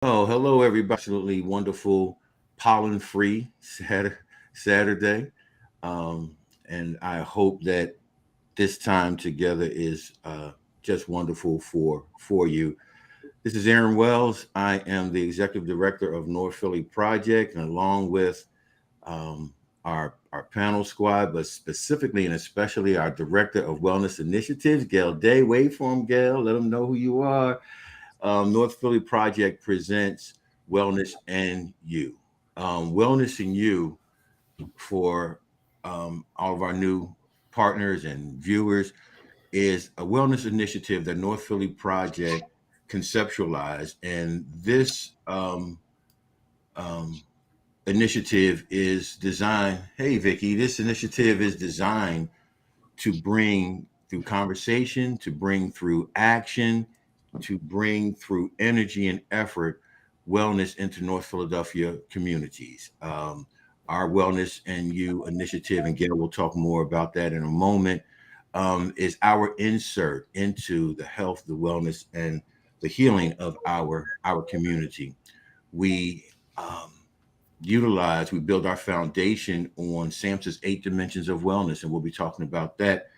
Oh, hello, everybody. Absolutely wonderful pollen free Saturday. Um, and I hope that this time together is just wonderful for you. This is Aaron Wells. I am the executive director of North Philly Project, and along with um, our panel squad, but specifically and especially our director of wellness initiatives, Gail Day. Wait for him, Gail. Let them know who you are. North Philly Project presents Wellness and You. Wellness and You for all of our new partners and viewers is a wellness initiative that North Philly Project conceptualized. And this um, initiative is designed, hey, Vicky, this initiative is designed to bring through conversation, to bring through action, to bring through energy and effort wellness into North Philadelphia communities. Our Wellness and You initiative, and Gail will talk more about that in a moment, is our insert into the health, the wellness, and the healing of our community. We um, we build our foundation on SAMHSA's 8 dimensions of wellness, and we'll be talking about that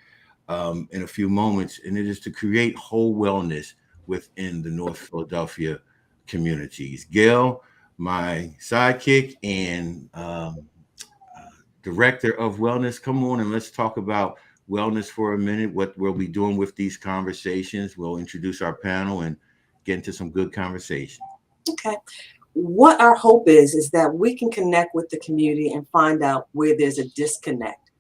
in a few moments, and it is to create whole wellness within the North Philadelphia communities. Gail, my sidekick and director of wellness, come on and let's talk about wellness for a minute, what we'll be doing with these conversations. We'll introduce our panel and get into some good conversation. Okay. What our hope is that we can connect with the community and find out where there's a disconnect.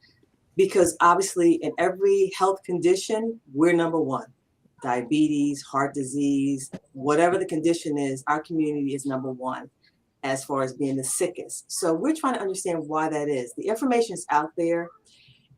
Because obviously, in every health condition, we're number one. Diabetes, heart disease, whatever the condition is, our community is number one as far as being the sickest. So we're trying to understand why that is. The information is out there,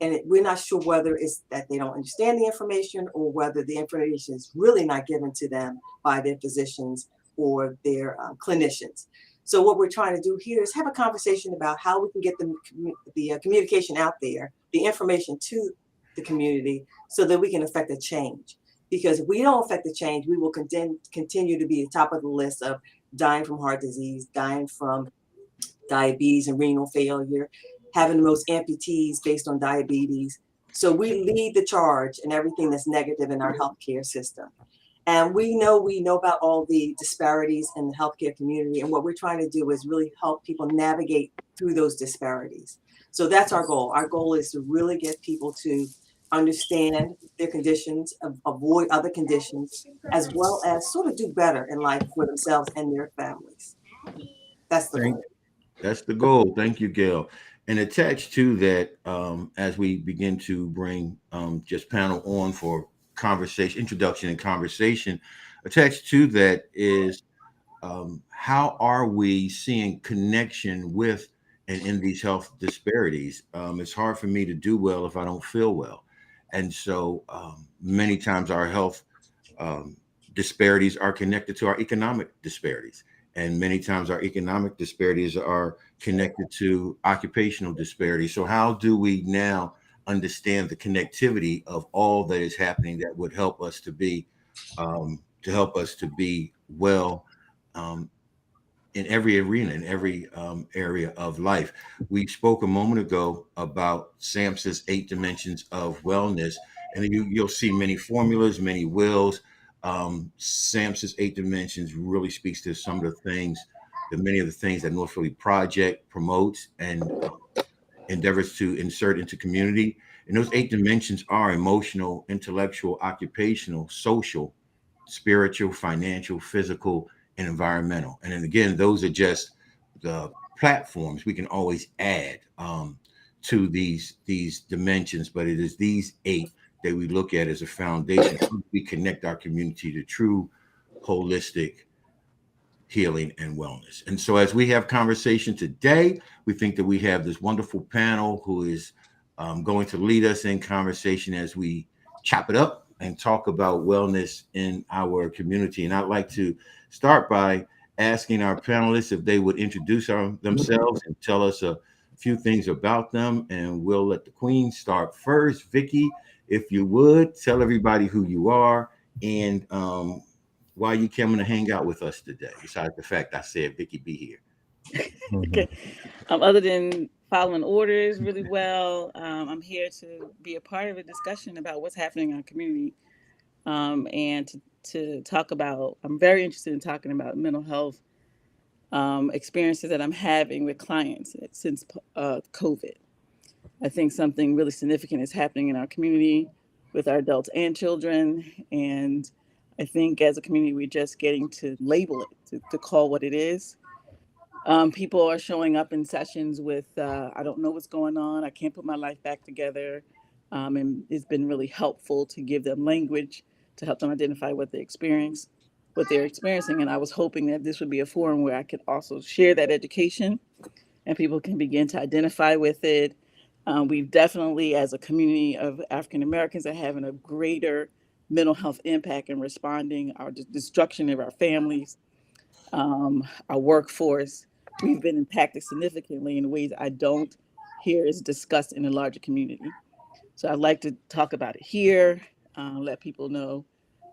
and we're not sure whether it's that they don't understand the information or whether the information is really not given to them by their physicians or their clinicians. So what we're trying to do here is have a conversation about how we can get the communication out there, the information to the community, so that we can affect a change. Because if we don't affect the change, we will continue to be at the top of the list of dying from heart disease, dying from diabetes and renal failure, having the most amputees based on diabetes. So we lead the charge in everything that's negative in our healthcare system. And we know about all the disparities in the healthcare community. And what we're trying to do is really help people navigate through those disparities. So that's our goal. Our goal is to really get people to understand their conditions, avoid other conditions, as well as sort of do better in life for themselves and their families. That's the Thank goal. That's the goal. Thank you, Gail. And attached to that, as we begin to bring just panel on for conversation, introduction and conversation, attached to that is how are we seeing connection with and in these health disparities? It's hard for me to do well if I don't feel well. And so many times our health um, disparities are connected to our economic disparities. And many times our economic disparities are connected to occupational disparities. So, how do we now understand the connectivity of all that is happening that would help us to be well um, in every arena, in every area of life? We spoke a moment ago about SAMHSA's 8 dimensions of wellness, and you'll see many formulas, many wills. SAMHSA's 8 dimensions really speaks to some of many of the things that North Philly Project promotes and endeavors to insert into community. And those 8 dimensions are emotional, intellectual, occupational, social, spiritual, financial, physical, and environmental. And then again, those are just the platforms we can always add to these dimensions, but it is these 8 that we look at as a foundation. How do we connect our community to true holistic healing and wellness? And so, as we have conversation today, we think that we have this wonderful panel who is going to lead us in conversation as we chop it up and talk about wellness in our community. And I'd like to start by asking our panelists if they would introduce themselves and tell us a few things about them. And we'll let the queen start first. Vicky, if you would, tell everybody who you are and why you coming to hang out with us today, besides the fact I said Vicky be here. Okay. Other than following orders really well, I'm here to be a part of a discussion about what's happening in our community, and to talk about. I'm very interested in talking about mental health experiences that I'm having with clients since COVID. I think something really significant is happening in our community with our adults and children, and I think as a community we're just getting to label it, to call what it is. People are showing up in sessions with, I don't know what's going on. I can't put my life back together. And it's been really helpful to give them language to help them identify what they're experiencing. And I was hoping that this would be a forum where I could also share that education and people can begin to identify with it. We've definitely, as a community of African Americans, are having a greater mental health impact in responding our destruction of our families, our workforce. We've been impacted significantly in ways I don't hear is discussed in the larger community. So I'd like to talk about it here, let people know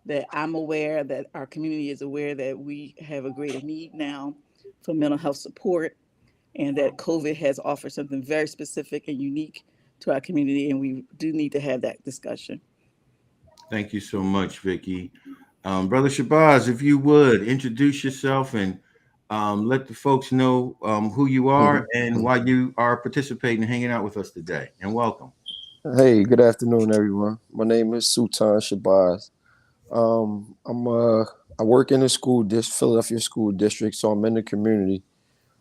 that I'm aware, that our community is aware that we have a greater need now for mental health support, and that COVID has offered something very specific and unique to our community, and we do need to have that discussion. Thank you so much, Vicky. Brother Shabazz, if you would introduce yourself and let the folks know who you are and why you are participating and hanging out with us today. And welcome. Hey, good afternoon, everyone. My name is Sultan Shabazz. I'm I work in the Philadelphia school district, so I'm in the community.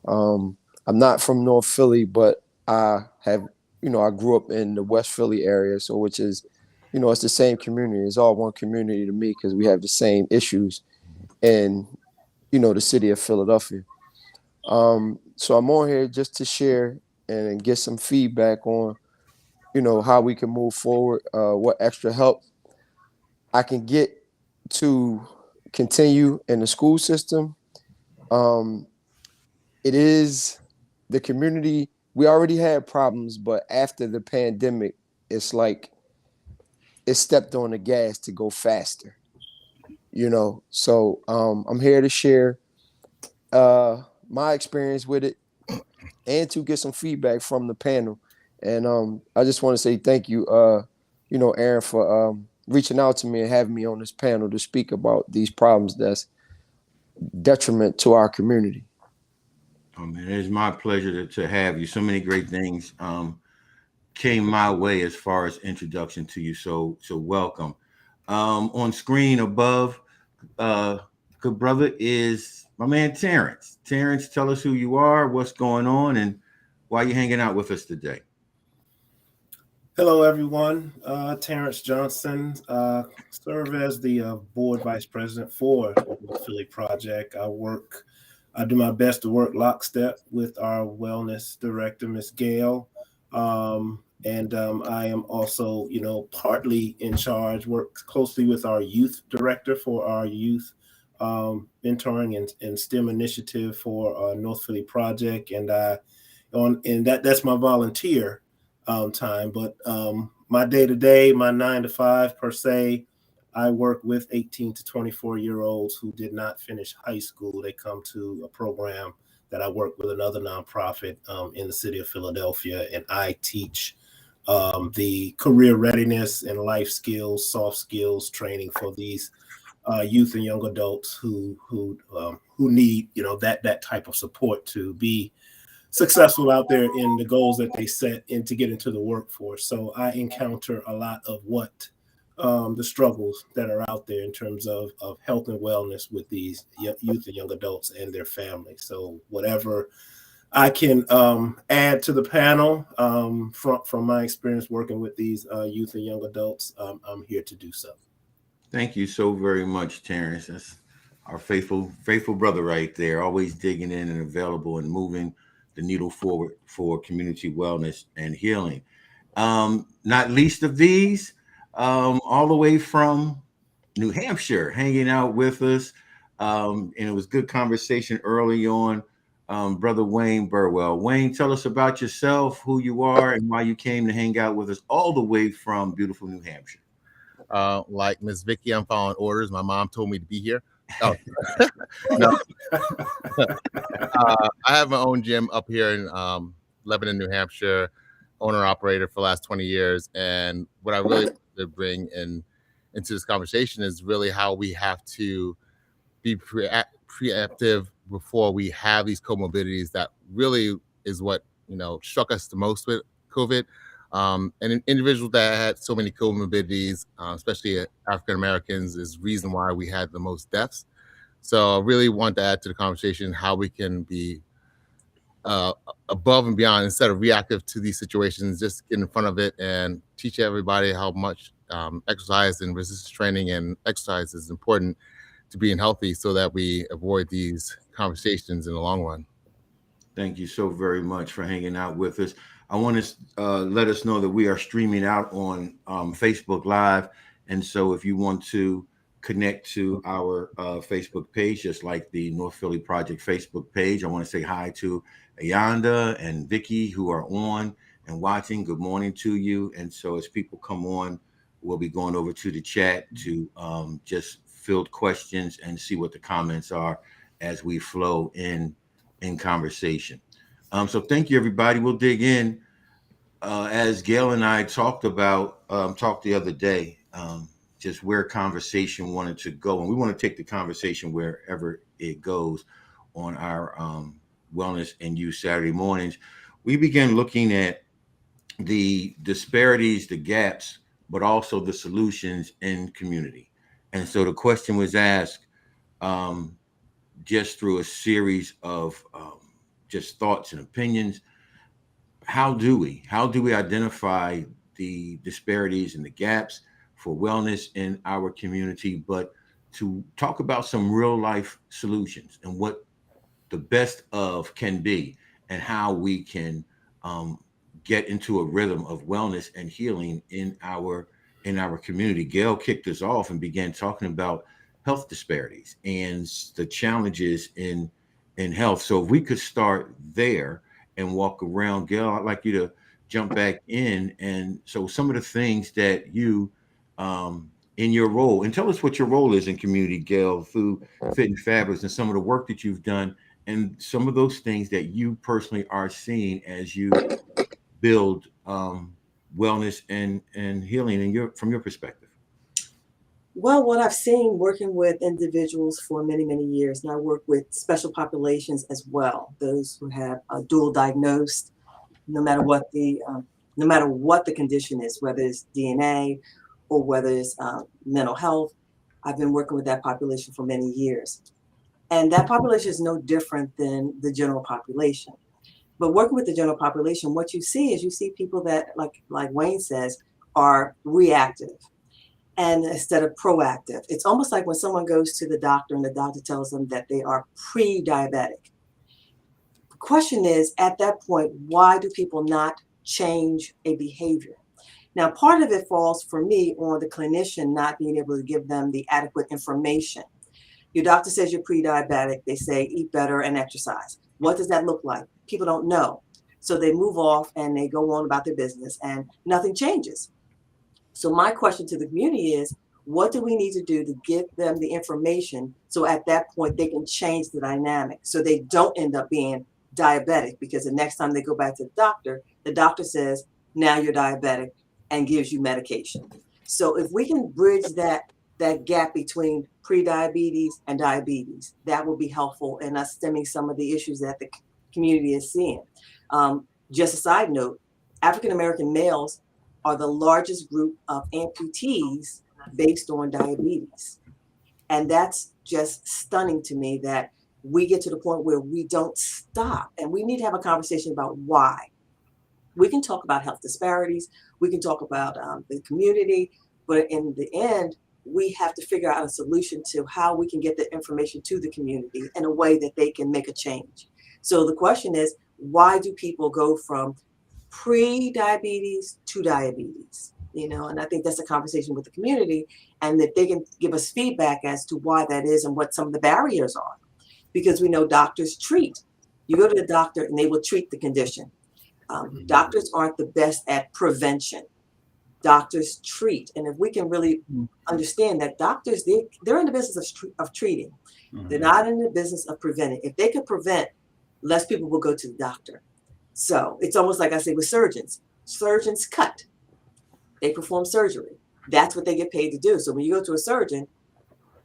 I'm not from North Philly, but I have, I grew up in the West Philly area, so which is, it's the same community. It's all one community to me because we have the same issues in, the city of Philadelphia. So I'm on here just to share and get some feedback on, how we can move forward, what extra help I can get to continue in the school system. Um, it is the community. We already had problems, but after the pandemic, it's like it stepped on the gas to go faster. So I'm here to share my experience with it and to get some feedback from the panel. And I just want to say thank you, Aaron, for reaching out to me and having me on this panel to speak about these problems that's detriment to our community. Oh man, it is my pleasure to have you. So many great things came my way as far as introduction to you. So welcome. On screen above, uh, good brother, is my man Terrence. Terrence, tell us who you are, what's going on, and why you hanging out with us today. Hello, everyone. Terrence Johnson, serve as the board vice president for the Philly Project. I do my best to work lockstep with our wellness director, Miss Gail. And I am also, partly in charge, work closely with our youth director for our youth mentoring and STEM initiative for North Philly Project. And that's my volunteer time. But my day to day, my 9 to 5 per se, I work with 18 to 24-year-olds who did not finish high school. They come to a program that I work with another nonprofit in the city of Philadelphia, and I teach the career readiness and life skills, soft skills training for these youth and young adults who need that type of support to be successful out there in the goals that they set and to get into the workforce. So I encounter a lot of what the struggles that are out there in terms of health and wellness with these youth and young adults and their families. So whatever I can add to the panel from my experience working with these youth and young adults, I'm here to do so. Thank you so very much, Terrence. That's our faithful brother right there, always digging in and available and moving the needle forward for community wellness and healing. Not least of these, all the way from New Hampshire, hanging out with us. And it was good conversation early on. Brother Wayne Burwell. Wayne, tell us about yourself, who you are, and why you came to hang out with us all the way from beautiful New Hampshire. Like Miss Vicky, I'm following orders. My mom told me to be here. Oh, no. I have my own gym up here in Lebanon, New Hampshire, owner operator for the last 20 years. And what I really want to bring into this conversation is really how we have to be preemptive before we have these comorbidities. That really is what struck us the most with COVID. And an individual that had so many comorbidities, especially African Americans, is reason why we had the most deaths. So I really want to add to the conversation how we can be above and beyond instead of reactive to these situations. Just get in front of it and teach everybody how much exercise and resistance training and exercise is important to being healthy, so that we avoid these conversations in the long run. Thank you so very much for hanging out with us. I want to let us know that we are streaming out on Facebook Live. And so if you want to connect to our Facebook page, just like the North Philly Project Facebook page, I want to say hi to Ayanda and Vicky, who are on and watching. Good morning to you. And so as people come on, we'll be going over to the chat to just field questions and see what the comments are as we flow in conversation. So thank you, everybody. We'll dig in. As Gail and I talked the other day, just where conversation wanted to go. And we want to take the conversation wherever it goes on our Wellness and Youth Saturday mornings. We began looking at the disparities, the gaps, but also the solutions in community. And so the question was asked just through a series of just thoughts and opinions. How do we identify the disparities and the gaps for wellness in our community, but to talk about some real life solutions and what the best of can be and how we can get into a rhythm of wellness and healing in our community. Gail kicked us off and began talking about health disparities and the challenges in health. So if we could start there and walk around, Gail, I'd like you to jump back in. And so some of the things that you in your role, and tell us what your role is in community, Gail, through Fit and Fabulous, and some of the work that you've done, and some of those things that you personally are seeing as you build wellness and healing from your perspective. Well, what I've seen working with individuals for many, many years, and I work with special populations as well, those who have dual diagnosed, no matter what the condition is, whether it's DNA or whether it's mental health. I've been working with that population for many years. And that population is no different than the general population. But working with the general population, what you see is people that, like Wayne says, are reactive. And instead of proactive, it's almost like when someone goes to the doctor and the doctor tells them that they are pre-diabetic. The question is, at that point, why do people not change a behavior? Now, part of it falls for me on the clinician not being able to give them the adequate information. Your doctor says you're pre-diabetic. They say eat better and exercise. What does that look like? People don't know. So they move off and they go on about their business and nothing changes. So my question to the community is, what do we need to do to give them the information so at that point they can change the dynamic so they don't end up being diabetic? Because the next time they go back to the doctor says, now you're diabetic and gives you medication. So if we can bridge that gap between pre-diabetes and diabetes, that will be helpful in us stemming some of the issues that the community is seeing. Just a side note, African-American males are the largest group of amputees based on diabetes. And that's just stunning to me that we get to the point where we don't stop. And we need to have a conversation about why. We can talk about health disparities. We can talk about the community. But in the end, we have to figure out a solution to how we can get the information to the community in a way that they can make a change. So the question is, why do people go from pre-diabetes to diabetes? And I think that's a conversation with the community, and that they can give us feedback as to why that is and what some of the barriers are. Because we know doctors treat. You go to the doctor and they will treat the condition. Doctors aren't the best at prevention. doctors treat. And if we can really understand that doctors, they're in the business of treating. They're not in the business of preventing. If they could prevent, less people will go to the doctor. So it's almost like I say with surgeons. Surgeons cut. They perform surgery. That's what they get paid to do. So when you go to a surgeon,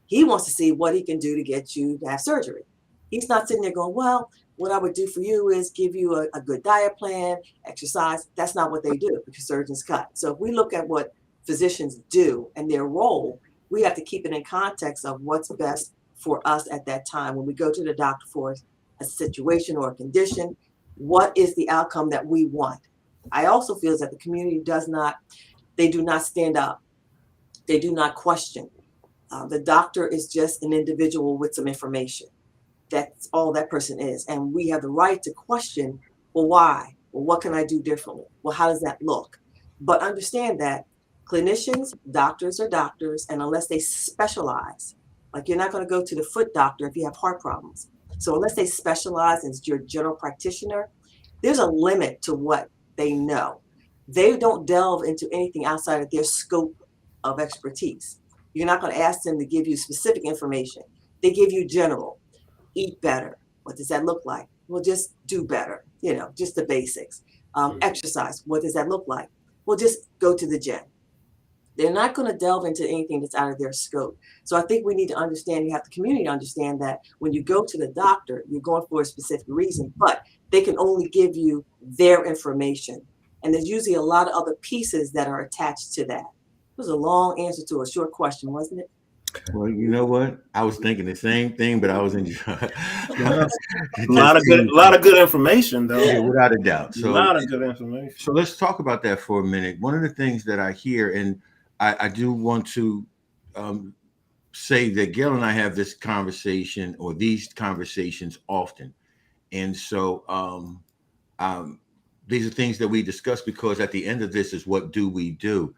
he wants to see what he can do to get you to have surgery. He's not sitting there going, well, what I would do for you is give you a good diet plan, exercise. That's not what they do because surgeons cut. So if we look at what physicians do and their role, we have to keep it in context of what's best for us at that time. When we go to the doctor for a situation or a condition, what is the outcome that we want? I also feel that the community they do not stand up. They do not question. The doctor is just an individual with some information. That's all that person is. And we have the right to question, well, why? Well, what can I do differently? Well, how does that look? But understand that clinicians, doctors are doctors, and unless they specialize, like you're not going to go to the foot doctor if you have heart problems. So unless they specialize as your general practitioner, there's a limit to what they know. They don't delve into anything outside of their scope of expertise. You're not going to ask them to give you specific information. They give you general. Eat better. What does that look like? Well, just do better. Just the basics. Exercise. What does that look like? Well, just go to the gym. They're not going to delve into anything that's out of their scope. So I think we need to understand, you have the community to understand that when you go to the doctor, you're going for a specific reason, but they can only give you their information. And there's usually a lot of other pieces that are attached to that. It was a long answer to a short question, wasn't it? Well, you know what? I was thinking the same thing, but I was enjoying a lot of good information, though. Yeah, without a doubt. So, a lot of good information. So let's talk about that for a minute. One of the things that I hear, and I do want to say that Gail and I have this conversation or these conversations often, and so these are things that we discuss because at the end of this is what do we do?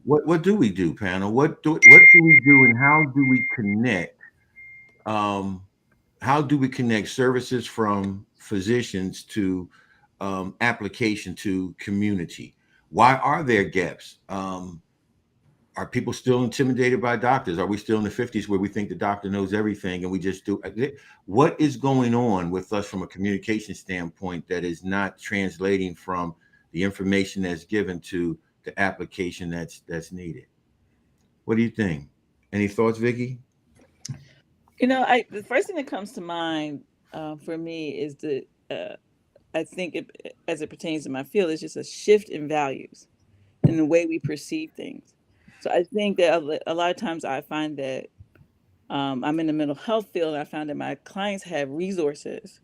What do we do, panel? What do we do, and how do we connect? How do we connect services from physicians to application to community? Why are there gaps? Are people still intimidated by doctors? Are we still in the 50s where we think the doctor knows everything and we just do? What is going on with us from a communication standpoint that is not translating from the information that's given to the application that's needed? What do you think? Any thoughts, Vicki? The first thing that comes to mind for me is I think as it pertains to my field, is just a shift in values in the way we perceive things. So I think that a lot of times I find that I'm in the mental health field, and I found that my clients have resources,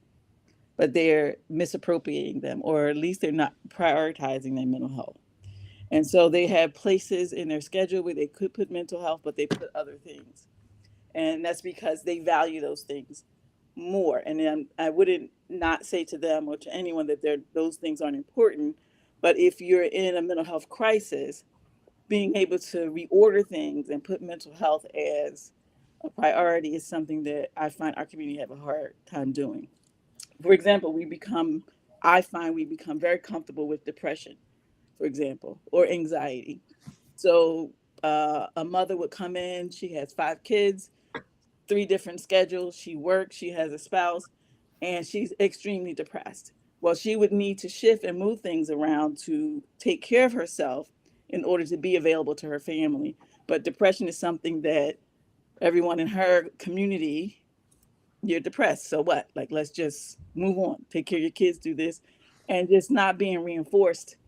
but they're misappropriating them, or at least they're not prioritizing their mental health. And so they have places in their schedule where they could put mental health, but they put other things. And that's because they value those things more. And then I wouldn't not say to them or to anyone that those things aren't important. But if you're in a mental health crisis, being able to reorder things and put mental health as a priority is something that I find our community have a hard time doing. For example, I find we become very comfortable with depression, for example, or anxiety. So a mother would come in, she has 5 kids, 3 different schedules. She works, she has a spouse, and she's extremely depressed. Well, she would need to shift and move things around to take care of herself in order to be available to her family. But depression is something that everyone in her community, you're depressed. So what? Like, let's just move on, take care of your kids, do this, and just not being reinforced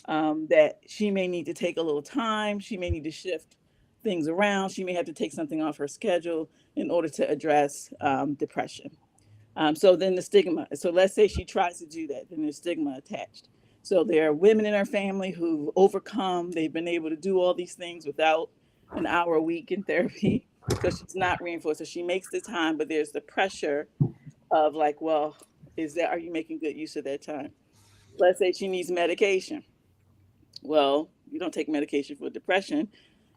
that she may need to take a little time. She may need to shift things around. She may have to take something off her schedule in order to address depression. So then the stigma. So let's say she tries to do that, then there's stigma attached. So there are women in her family who've overcome, they've been able to do all these things without an hour a week in therapy. So she's not reinforced. So she makes the time, but there's the pressure of like, well, are you making good use of that time? Let's say she needs medication. Well, you don't take medication for depression.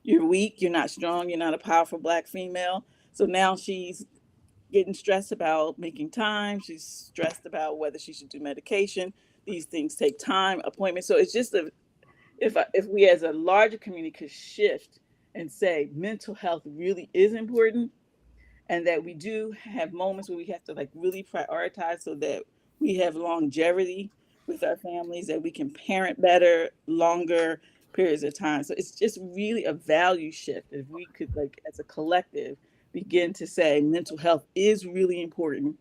You're weak, you're not strong, you're not a powerful Black female. So now she's getting stressed about making time. She's stressed about whether she should do medication. These things take time, appointments. So it's just if we as a larger community could shift and say mental health really is important, and that we do have moments where we have to like really prioritize so that we have longevity with our families, that we can parent better longer periods of time. So it's just really a value shift if we could, like, as a collective, begin to say mental health is really important.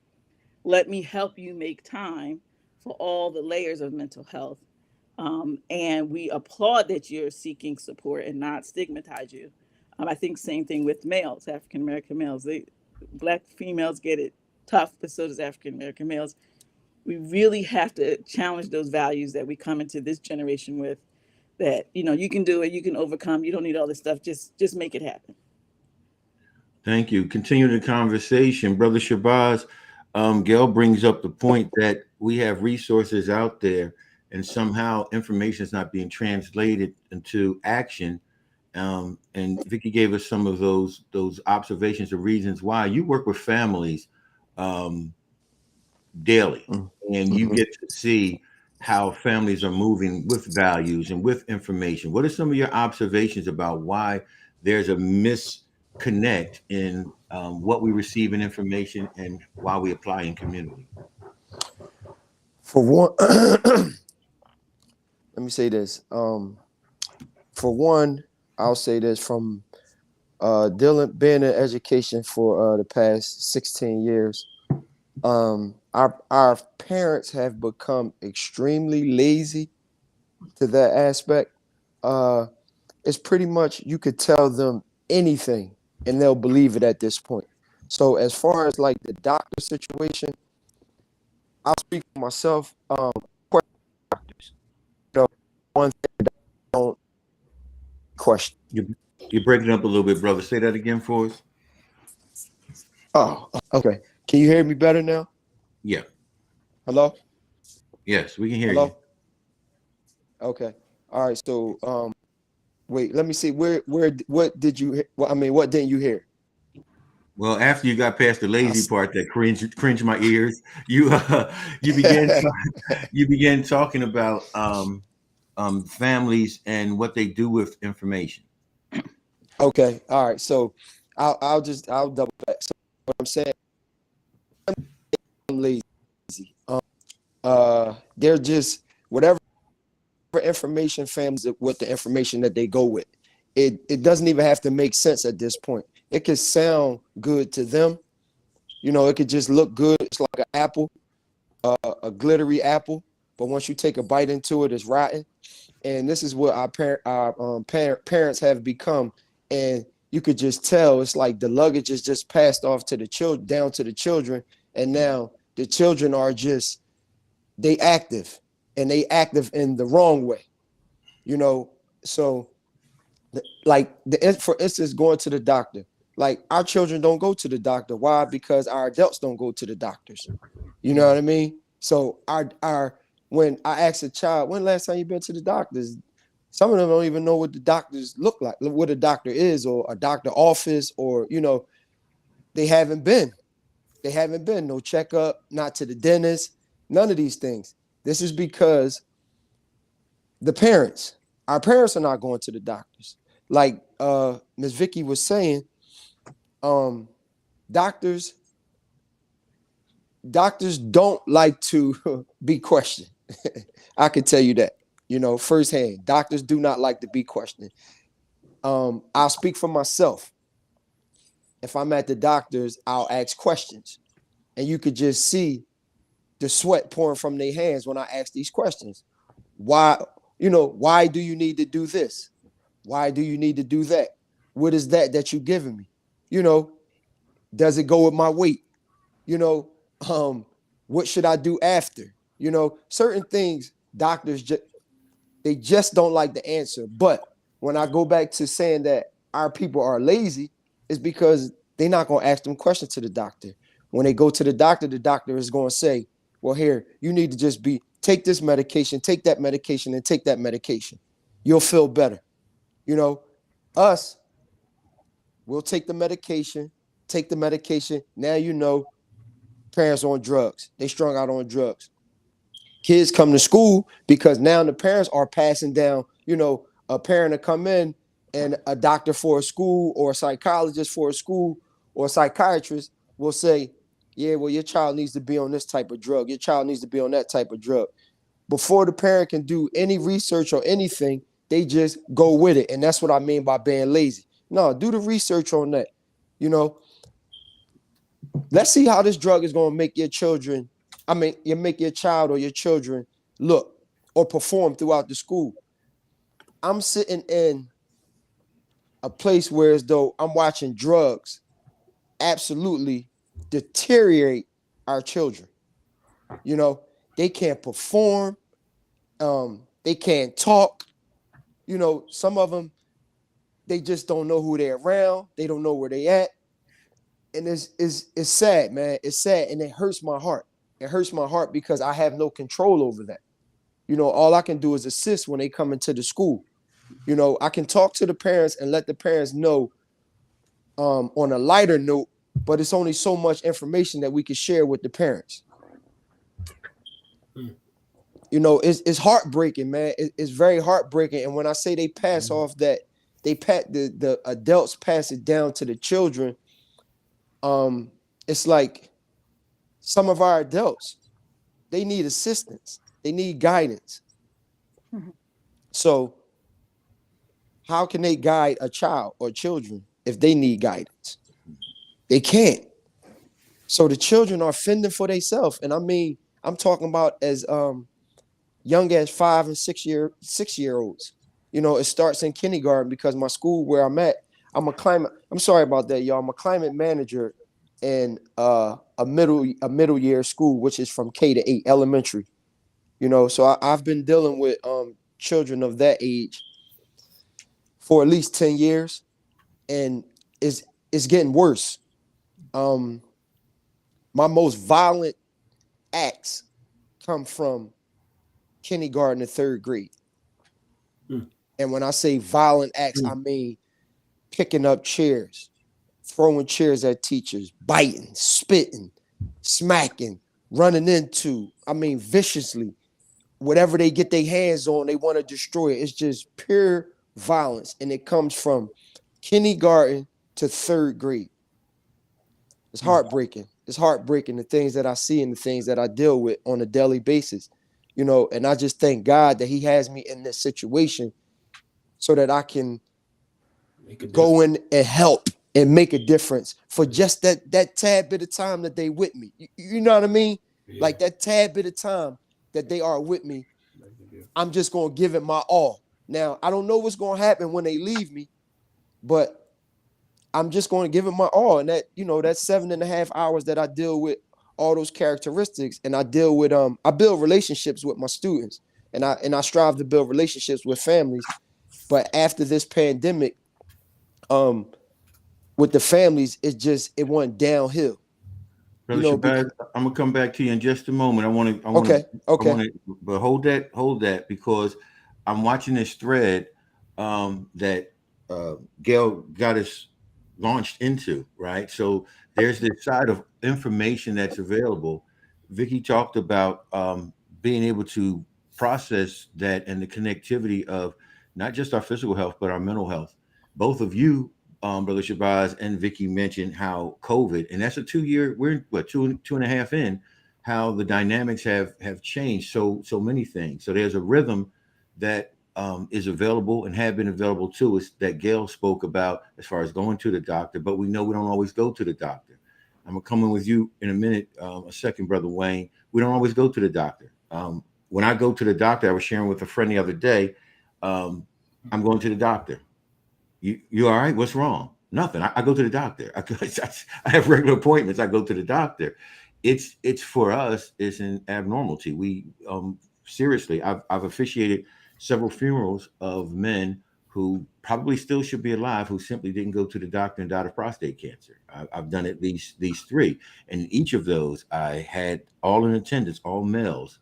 Let me help you make time for all the layers of mental health. And we applaud that you're seeking support and not stigmatize you. I think same thing with males, African American males. Black females get it tough, but so does African American males. We really have to challenge those values that we come into this generation with. That, you know, you can do it, you can overcome. You don't need all this stuff. Just make it happen. Thank you. Continue the conversation, Brother Shabazz. Gail brings up the point that we have resources out there, and somehow information is not being translated into action. And Vicky gave us some of those observations of reasons why. You work with families daily, and you get to see how families are moving with values and with information. What are some of your observations about why there's a misconnect in what we receive in information and why we apply in community? For one, let me say this. For one, I'll say this from being in education for the past 16 years. Our parents have become extremely lazy to that aspect. It's pretty much you could tell them anything and they'll believe it at this point. So as far as like the doctor situation, I'll speak for myself. Doctors, you know, one thing that I don't question. You're breaking up a little bit, brother. Say that again for us. Oh, okay. Can you hear me better now? Yeah. Hello? Yes, we can hear Hello? you. Okay. All right. So, wait, let me see. What didn't you hear? Well, after you got past the lazy part that cringed my ears, you began talking about families and what they do with information. Okay. All right. So, I'll double back. So, what I'm saying, I'm lazy. They're just whatever information families with the information that they go with. It doesn't even have to make sense at this point. It could sound good to them. You know, it could just look good. It's like an apple, a glittery apple. But once you take a bite into it, it's rotten. And this is what our parents have become. And you could just tell it's like the luggage is just passed off to the children, down to the children. And now the children are just, they active in the wrong way, you know? So for instance, going to the doctor, like our children don't go to the doctor. Why? Because our adults don't go to the doctors. You know what I mean? So when I ask a child, when last time you been to the doctors? Some of them don't even know what the doctors look like, what a doctor is, or a doctor office, or, you know, they haven't been no checkup, not to the dentist, none of these things. This is because our parents are not going to the doctors. Like Ms. Vicky was saying, doctors don't like to be questioned. I can tell you that, you know, firsthand. Doctors do not like to be questioned. I'll speak for myself. If I'm at the doctor's, I'll ask questions, and you could just see the sweat pouring from their hands when I ask these questions. Why do you need to do this? Why do you need to do that? What is that you're giving me? You know, does it go with my weight? You know, what should I do after? You know, certain things doctors they just don't like the answer. But when I go back to saying that our people are lazy, it's because they're not going to ask them questions to the doctor. When they go to the doctor is going to say, well, here, you need to just take this medication, take that medication, and take that medication. You'll feel better. You know, we'll take the medication. Now, you know, parents on drugs. They strung out on drugs. Kids come to school because now the parents are passing down a parent to come in and a doctor for a school or a psychologist for a school or a psychiatrist will say, yeah, well, your child needs to be on this type of drug. Your child needs to be on that type of drug. Before the parent can do any research or anything, they just go with it. And that's what I mean by being lazy. No, do the research on that. Let's see how this drug is going to make your children, you make your child or your children look or perform throughout the school. I'm sitting in a place where as though I'm watching drugs absolutely deteriorate our children. They can't perform. They can't talk. Some of them, they just don't know who they're around. They don't know where they at. And it's sad, man. It's sad, and it hurts my heart. It hurts my heart because I have no control over that. All I can do is assist when they come into the school. I can talk to the parents and let the parents know on a lighter note, but it's only so much information that we can share with the parents. It's heartbreaking, man. It's very heartbreaking. And when I say they pass off that, the adults pass it down to the children. It's like some of our adults, they need assistance. They need guidance. Mm-hmm. So how can they guide a child or children if they need guidance? They can't. So the children are fending for themselves. And I mean, I'm talking about as young as 5 and 6-year-olds. It starts in kindergarten because my school where I'm at, I'm sorry about that, y'all. I'm a climate manager in a middle year school, which is from K to 8 elementary. So I've been dealing with children of that age for at least 10 years, and it's getting worse. My most violent acts come from kindergarten and 3rd grade. And when I say violent acts, I mean picking up chairs, throwing chairs at teachers, biting, spitting, smacking, running into, viciously. Whatever they get their hands on, they want to destroy it. It's just pure violence. And it comes from kindergarten to 3rd grade. It's heartbreaking. It's heartbreaking, the things that I see and the things that I deal with on a daily basis. And I just thank God that he has me in this situation so that I can go in and help and make a difference for just that tad bit of time that they with me. You know what I mean? Yeah. Like that tad bit of time that they are with me, I'm just going to give it my all. Now, I don't know what's going to happen when they leave me, but I'm just going to give it my all. And that, that's 7.5 hours that I deal with all those characteristics, and I deal with I build relationships with my students, and I strive to build relationships with families. But after this pandemic, with the families, it went downhill. Brother Shabazz, I'm gonna come back to you in just a moment. I want to, but hold that because I'm watching this thread that Gail got us launched into, right? So there's this side of information that's available. Vicky talked about being able to process that and the connectivity of not just our physical health, but our mental health. Both of you, Brother Shabazz and Vicky, mentioned how COVID, and that's a 2-year, we're what, two and a half in, how the dynamics have changed so many things. So there's a rhythm that is available and have been available to us that Gail spoke about as far as going to the doctor, but we know we don't always go to the doctor. I'm gonna come in with you in a minute, a second, Brother Wayne. We don't always go to the doctor. When I go to the doctor, I was sharing with a friend the other day, I'm going to the doctor. You all right? What's wrong? Nothing. I go to the doctor. I have regular appointments. I go to the doctor. It's for us, it's an abnormality. We seriously, I've officiated several funerals of men who probably still should be alive, who simply didn't go to the doctor and died of prostate cancer. I've done at least these 3, and each of those I had all in attendance, all males,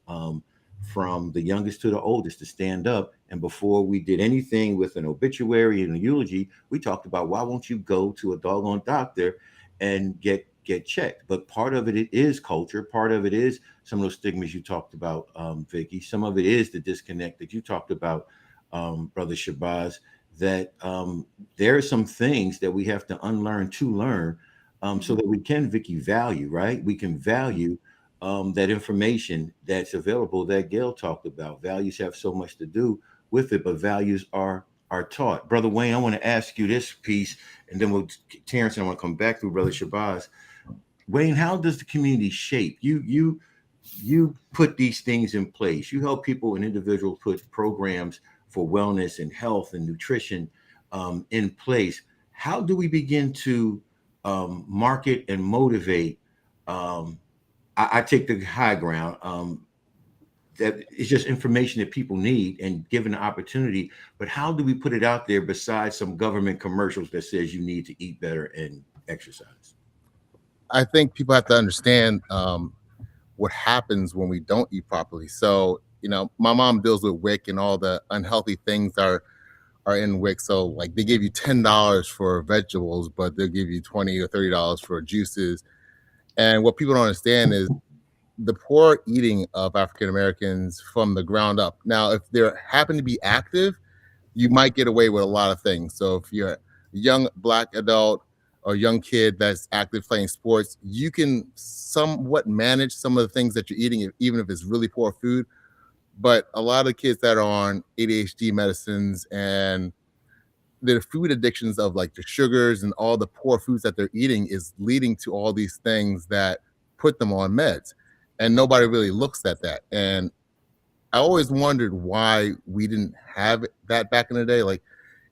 from the youngest to the oldest, to stand up. And before we did anything with an obituary and a eulogy, we talked about, why won't you go to a doggone doctor and get checked? But part of it is culture. Part of it is some of those stigmas you talked about, Vicky. Some of it is the disconnect that you talked about, Brother Shabazz, that there are some things that we have to unlearn to learn, so that we can, Vicky, value, right? We can value that information that's available that Gail talked about. Values have so much to do with it, but values are taught. Brother Wayne, I want to ask you this piece, and then we'll Terrence, and I want to come back through Brother Shabazz. Wayne, how does the community shape you put these things in place? You help people and individuals put programs for wellness and health and nutrition in place. How do we begin to market and motivate? I take the high ground. That it's just information that people need and given the opportunity. But how do we put it out there besides some government commercials that says you need to eat better and exercise? I think people have to understand what happens when we don't eat properly. So, my mom deals with WIC, and all the unhealthy things are in WIC. So, like, they give you $10 for vegetables, but they'll give you $20 or $30 for juices. And what people don't understand is the poor eating of African Americans from the ground up. Now, if they happen to be active, you might get away with a lot of things. So if you're a young Black adult or young kid that's active playing sports, you can somewhat manage some of the things that you're eating, even if it's really poor food. But a lot of kids that are on ADHD medicines and the food addictions of, like, the sugars and all the poor foods that they're eating is leading to all these things that put them on meds. And nobody really looks at that. And I always wondered why we didn't have that back in the day. Like,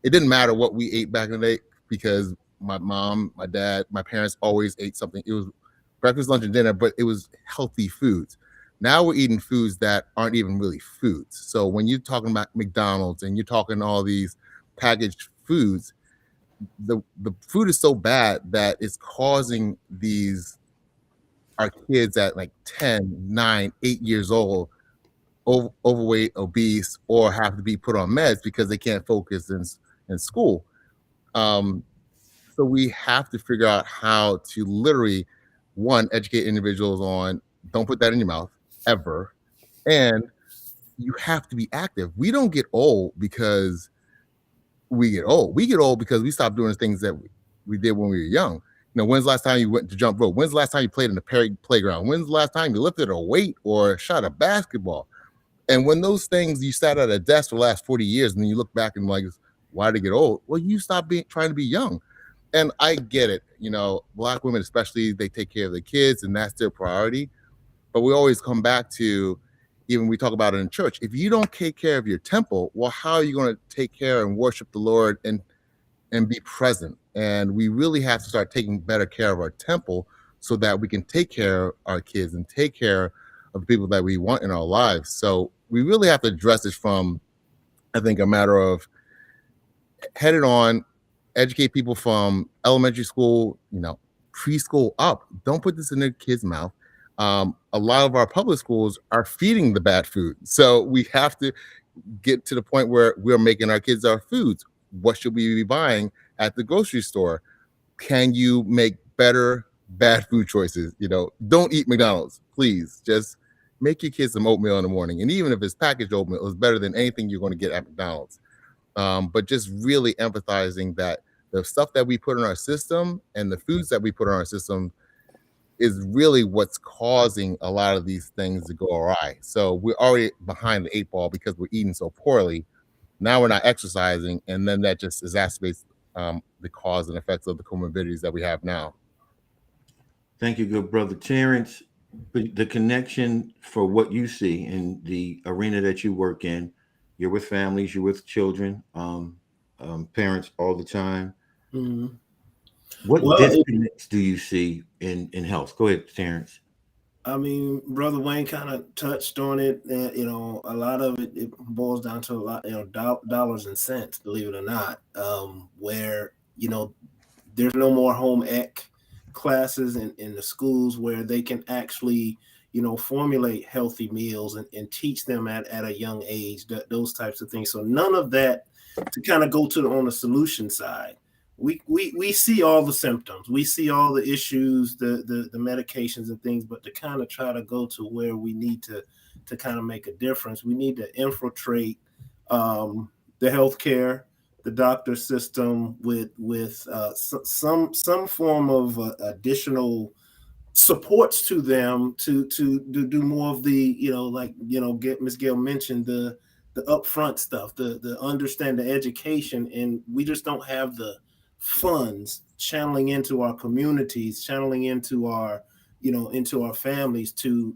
it didn't matter what we ate back in the day, because my mom, my dad, my parents always ate something. It was breakfast, lunch, and dinner, but it was healthy foods. Now we're eating foods that aren't even really foods. So when you're talking about McDonald's and you're talking all these packaged foods, the food is so bad that it's causing our kids at like 10, 9, 8 years old overweight, obese, or have to be put on meds because they can't focus in school. Um, so we have to figure out how to literally, one, educate individuals on don't put that in your mouth ever. And you have to be active. We don't get old because we get old. We get old because we stop doing the things that we did when we were young. When's the last time you went to jump rope? When's the last time you played in the playground? When's the last time you lifted a weight or shot a basketball? And when those things, you sat at a desk for the last 40 years, and then you look back and like, why did it get old? Well, you stopped trying to be young. And I get it. Black women, especially, they take care of their kids, and that's their priority. But we always come back to, even we talk about it in church, if you don't take care of your temple, well, how are you going to take care and worship the Lord and be present? And we really have to start taking better care of our temple so that we can take care of our kids and take care of the people that we want in our lives. So we really have to address this from, I think, a matter of head it on, educate people from elementary school, preschool up. Don't put this in their kids' mouth. A lot of our public schools are feeding the bad food. So we have to get to the point where we're making our kids our foods. What should we be buying at the grocery store? Can you make better bad food choices? Don't eat McDonald's, please. Just make your kids some oatmeal in the morning. And even if it's packaged oatmeal, it's better than anything you're going to get at McDonald's. But just really empathizing that the stuff that we put in our system and the foods that we put in our system is really what's causing a lot of these things to go awry. So we're already behind the 8 ball because we're eating so poorly. Now we're not exercising, and then that just exacerbates the cause and effects of the comorbidities that we have now. Thank you, good brother Terrence. But the connection for what you see in the arena that you work in, you're with families, you're with children, parents all the time. Mhm. What Well, disconnects do you see in health? Go ahead, Terrence. I mean, Brother Wayne kind of touched on it. A lot of it boils down to a lot, dollars and cents, believe it or not, where, there's no more home ec classes in the schools where they can actually, formulate healthy meals and teach them at a young age, those types of things. So none of that to kind of go to on the solution side. We see all the symptoms, we see all the issues, the medications and things, but to kind of try to go to where we need to kind of make a difference, we need to infiltrate the healthcare, the doctor system with some form of additional supports to them to do more of the, like, get Ms. Gail mentioned, the upfront stuff, the understand the education, and we just don't have the funds channeling into our communities, channeling into our, into our families to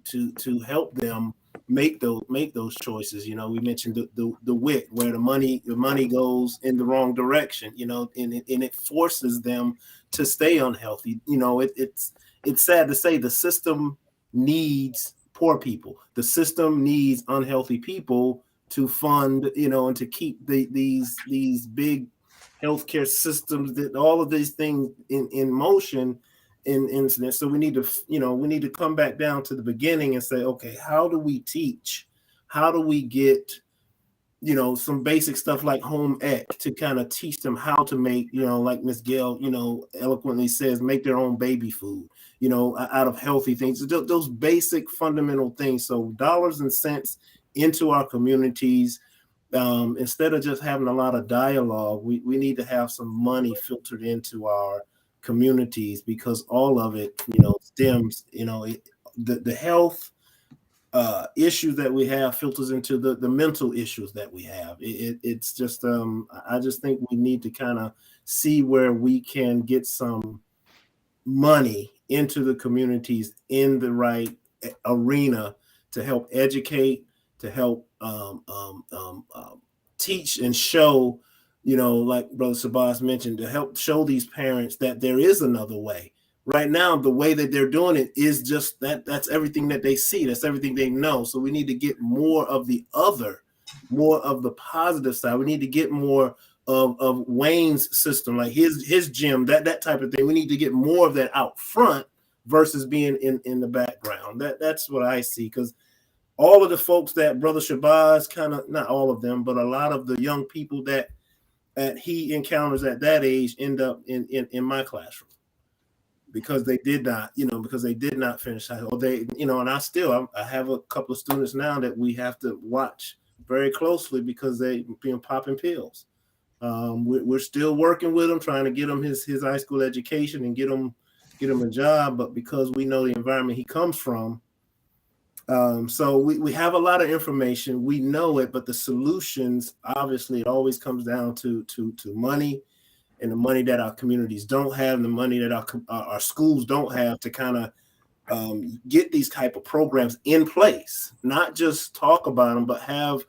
help them make those choices. We mentioned the WIC, where the money goes in the wrong direction, and it forces them to stay unhealthy. It's sad to say the system needs poor people. The system needs unhealthy people to fund, and to keep these big healthcare systems, that all of these things in motion, in incidents. So we need to come back down to the beginning and say, okay, how do we teach? How do we get some basic stuff like home ec to kind of teach them how to make, like Miss Gail, eloquently says, make their own baby food, out of healthy things, those basic fundamental things. So dollars and cents into our communities, instead of just having a lot of dialogue, we need to have some money filtered into our communities, because all of it, stems, the health issues that we have filters into the mental issues that we have. It's just, I just think we need to kind of see where we can get some money into the communities in the right arena to help educate, to help teach and show, like Brother Sabas mentioned, to help show these parents that there is another way. Right now, the way that they're doing it is just that's everything that they see. That's everything they know. So we need to get more of the other, more of the positive side. We need to get more of Wayne's system, like his gym, that type of thing. We need to get more of that out front versus being in the background. That's what I see, because all of the folks that Brother Shabazz kind of, not all of them, but a lot of the young people that he encounters at that age end up in my classroom, because they did not finish high school. And I have a couple of students now that we have to watch very closely because they been popping pills. We're still working with him, trying to get him his high school education and get him a job, but because we know the environment he comes from, so we have a lot of information, we know it, but the solutions, obviously, it always comes down to money, and the money that our communities don't have, and the money that our schools don't have to kind of get these type of programs in place, not just talk about them, but have.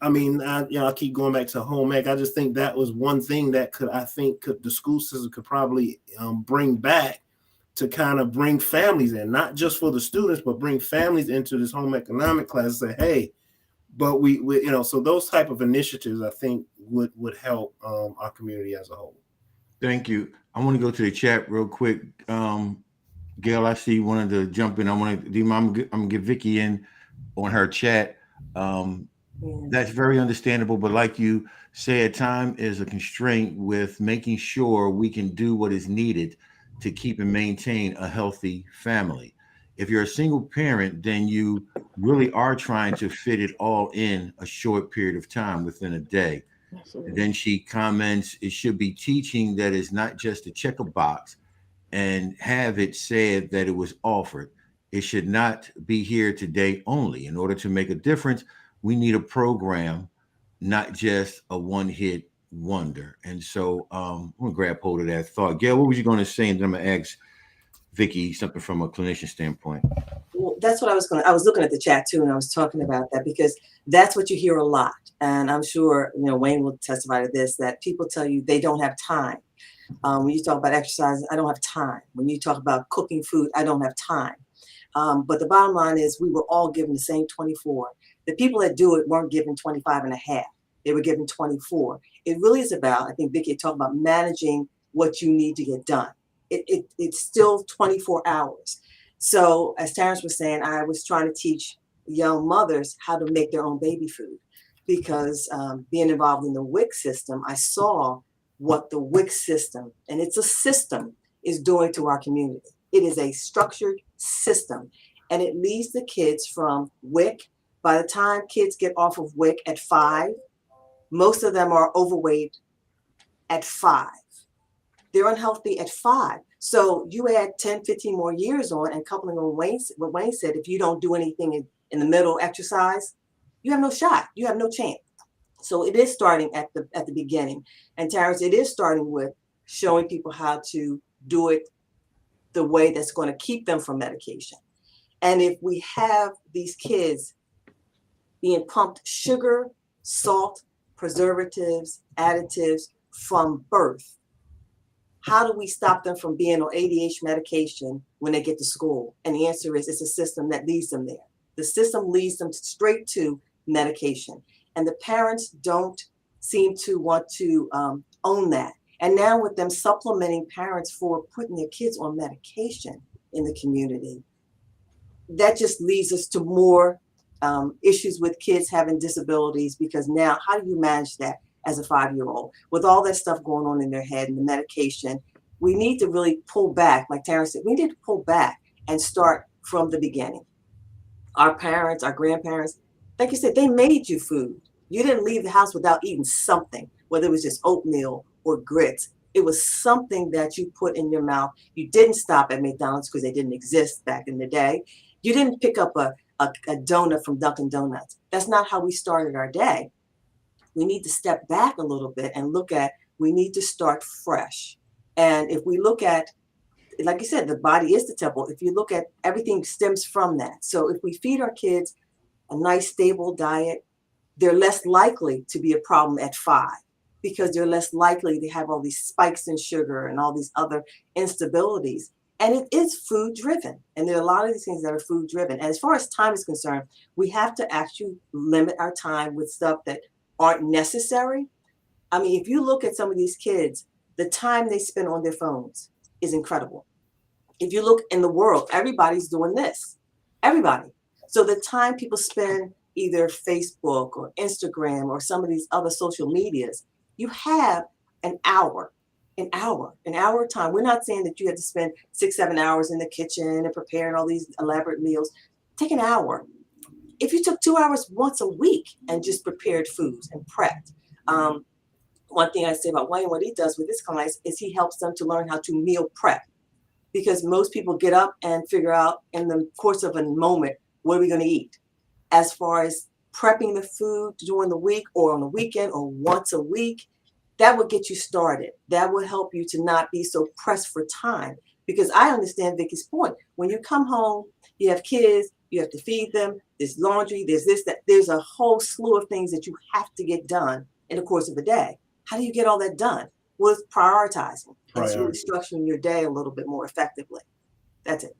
I keep going back to home ec. I just think that was one thing that the school system could probably bring back, to kind of bring families in, not just for the students, but bring families into this home economic class and say, hey, but we so those type of initiatives, I think, would help our community as a whole. Thank you. I want to go to the chat real quick. Gail, I see you wanted to jump in. I'm gonna give Vicky in on her chat. That's very understandable, but like you said, time is a constraint with making sure we can do what is needed to keep and maintain a healthy family. If you're a single parent, then you really are trying to fit it all in a short period of time within a day. And then she comments, it should be teaching that is not just to check a box and have it said that it was offered. It should not be here today only. In order to make a difference, we need a program, not just a one-hit wonder. And so I'm gonna grab hold of that thought. Gail, what was you going to say? And then I'm gonna ask Vicky something from a clinician standpoint. Well, that's what I was looking at the chat too, and I was talking about that because that's what you hear a lot. And I'm sure, Wayne will testify to this, that people tell you they don't have time. When you talk about exercise, I don't have time. When you talk about cooking food, I don't have time. But the bottom line is we were all given the same 24. The people that do it weren't given 25 and a half. They were given 24. It really is about, I think Vicki talked about managing what you need to get done. It's still 24 hours. So as Terrence was saying, I was trying to teach young mothers how to make their own baby food because being involved in the WIC system, I saw what the WIC system, and it's a system, is doing to our community. It is a structured system, and it leads the kids from WIC. By the time kids get off of WIC at 5, Most of them are overweight at 5. They're unhealthy at 5. So you add 10, 15 more years on, and coupling on what Wayne said, if you don't do anything in the middle, exercise, you have no shot. You have no chance. So it is starting at the beginning. And Terrence, it is starting with showing people how to do it the way that's going to keep them from medication. And if we have these kids being pumped sugar, salt, preservatives, additives from birth, how do we stop them from being on ADHD medication when they get to school? And the answer is it's a system that leads them there. The system leads them straight to medication. And the parents don't seem to want to own that. And now with them supplementing parents for putting their kids on medication in the community, that just leads us to more issues with kids having disabilities, because now how do you manage that as a 5-year-old with all that stuff going on in their head and the medication? We need to really pull back, like Terrence said, we need to pull back and start from the beginning. Our parents, our grandparents, like you said, they made you food. You didn't leave the house without eating something, whether it was just oatmeal or grits. It was something that you put in your mouth. You didn't stop at McDonald's because they didn't exist back in the day. You didn't pick up a donut from Dunkin' Donuts. That's not how we started our day. We need to step back a little bit and look at, we need to start fresh. And if we look at, like you said, the body is the temple. If you look at, everything stems from that. So if we feed our kids a nice, stable diet, they're less likely to be a problem at 5, because they're less likely to have all these spikes in sugar and all these other instabilities. And it is food driven. And there are a lot of these things that are food driven. And as far as time is concerned, we have to actually limit our time with stuff that aren't necessary. I mean, if you look at some of these kids, the time they spend on their phones is incredible. If you look in the world, everybody's doing this. Everybody. So the time people spend either Facebook or Instagram or some of these other social medias, you have an hour of time. We're not saying that you have to spend 6, 7 hours in the kitchen and preparing all these elaborate meals. Take an hour. If you took 2 hours once a week and just prepared foods and prepped. One thing I say about Wayne, what he does with his clients is he helps them to learn how to meal prep, because most people get up and figure out in the course of a moment, what are we going to eat? As far as prepping the food during the week or on the weekend or once a week, that will get you started. That will help you to not be so pressed for time. Because I understand Vicky's point. When you come home, you have kids, you have to feed them, there's laundry, there's this, that. There's a whole slew of things that you have to get done in the course of a day. How do you get all that done? Well, it's prioritizing. It's really structuring your day a little bit more effectively. That's it.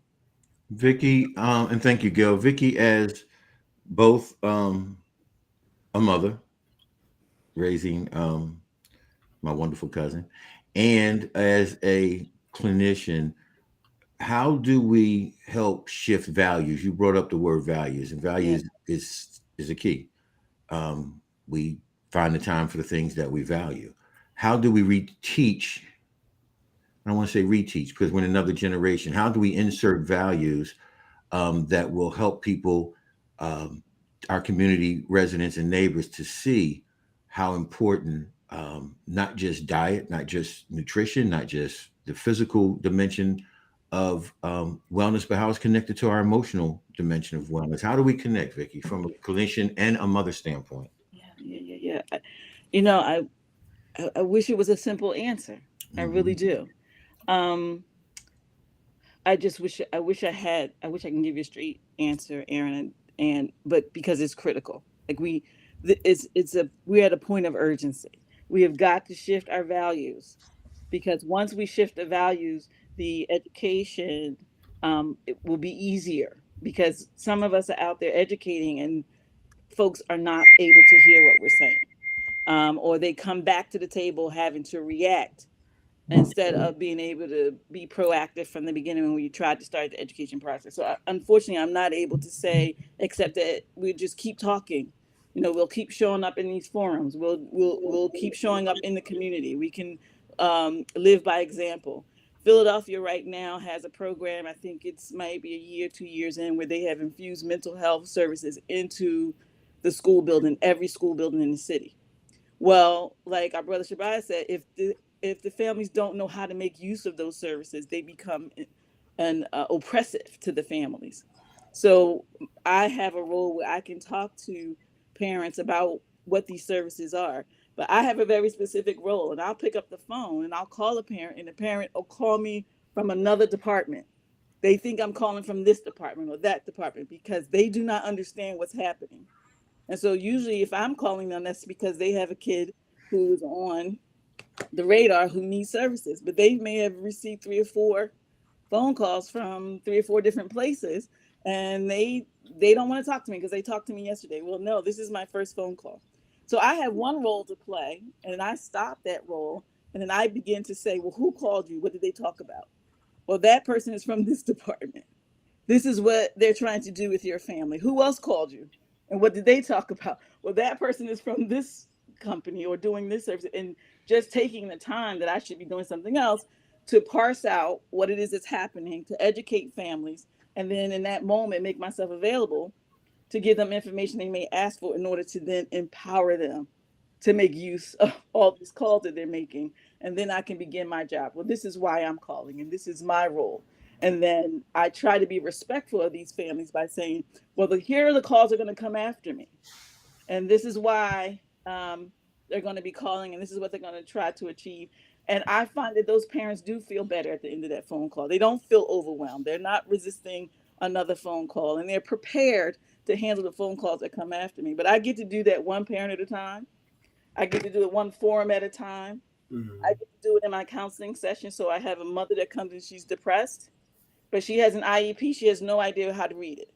Vicky, and thank you, Gil. Vicky, as both a mother raising my wonderful cousin, and as a clinician, how do we help shift values? You brought up the word values, and values is a key. We find the time for the things that we value. How do we reteach? I don't want to say reteach, because we're in another generation. How do we insert values that will help people, our community residents and neighbors, to see how important not just diet, not just nutrition, not just the physical dimension of wellness, but how it's connected to our emotional dimension of wellness? How do we connect, Vicky, from a clinician and a mother standpoint? Yeah. You know, I wish it was a simple answer. I really do. I just wish I wish I had I wish I can give you a straight answer, Aaron, and but because it's critical. Like we're at a point of urgency. We have got to shift our values, because once we shift the values, the education, it will be easier, because some of us are out there educating and folks are not able to hear what we're saying, or they come back to the table having to react instead of being able to be proactive from the beginning when we tried to start the education process. So unfortunately, I'm not able to say except that we just keep talking. You know, we'll keep showing up in these forums. We'll keep showing up in the community. We can live by example. Philadelphia right now has a program. I think it's maybe a year, 2 years in, where they have infused mental health services into the school building, every school building in the city. Well, like our brother Shabazz said, if the families don't know how to make use of those services, they become an oppressive to the families. So I have a role where I can talk to parents about what these services are, but I have a very specific role, and I'll pick up the phone and I'll call a parent, and the parent will call me from another department. They think I'm calling from this department or that department because they do not understand what's happening. And so usually if I'm calling them, that's because they have a kid who's on the radar who needs services, but they may have received 3 or 4 phone calls from 3 or 4 different places, and they don't want to talk to me because they talked to me yesterday. Well, no, this is my first phone call. So I have one role to play, and I stop that role, and then I begin to say, well, who called you? What did they talk about? Well, that person is from this department. This is what they're trying to do with your family. Who else called you? And what did they talk about? Well, that person is from this company or doing this service. And just taking the time that I should be doing something else to parse out what it is that's happening, to educate families, and then in that moment make myself available to give them information they may ask for in order to then empower them to make use of all these calls that they're making. And then I can begin my job. Well, this is why I'm calling, and this is my role. And then I try to be respectful of these families by saying, well, here are the calls that are going to come after me. And this is why they're going to be calling, and this is what they're going to try to achieve. And I find that those parents do feel better at the end of that phone call. They don't feel overwhelmed. They're not resisting another phone call, and they're prepared to handle the phone calls that come after me. But I get to do that one parent at a time. I get to do it one forum at a time. Mm-hmm. I get to do it in my counseling session. So I have a mother that comes and she's depressed, but she has an IEP. She has no idea how to read it.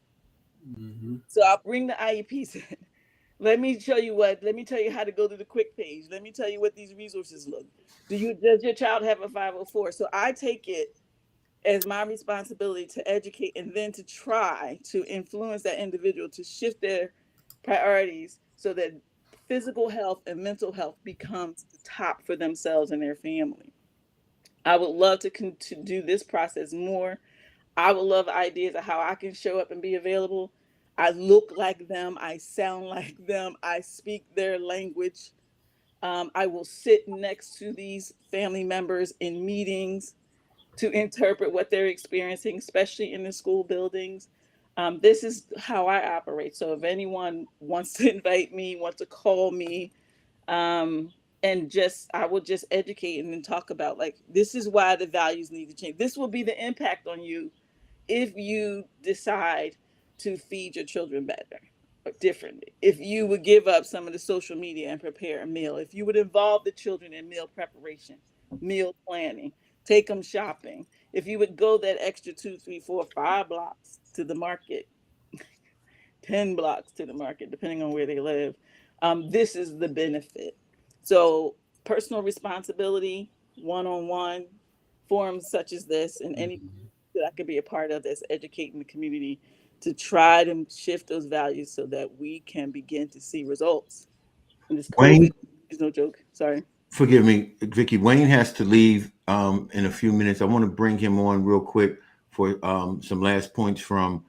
Mm-hmm. So I'll bring the IEPs in. Let me tell you how to go to the quick page. Let me tell you what these resources look. Does your child have a 504? So I take it as my responsibility to educate and then to try to influence that individual to shift their priorities so that physical health and mental health becomes the top for themselves and their family. I would love to do this process more. I would love ideas of how I can show up and be available. I look like them. I sound like them. I speak their language. I will sit next to these family members in meetings to interpret what they're experiencing, especially in the school buildings. This is how I operate. So if anyone wants to invite me, wants to call me, um, and just I will just educate and then talk about like this is why the values need to change. This will be the impact on you if you decide to feed your children better or differently, if you would give up some of the social media and prepare a meal, if you would involve the children in meal preparation, meal planning, take them shopping, if you would go that extra 2, 3, 4, 5 blocks to the market, 10 blocks to the market, depending on where they live, this is the benefit. So, personal responsibility, one on one, forums such as this, and any Mm-hmm. that I could be a part of that's educating the community to try to shift those values so that we can begin to see results. And this COVID Wayne, is no joke. Sorry. forgive me, Vicky. Wayne has to leave in a few minutes. I want to bring him on real quick for some last points from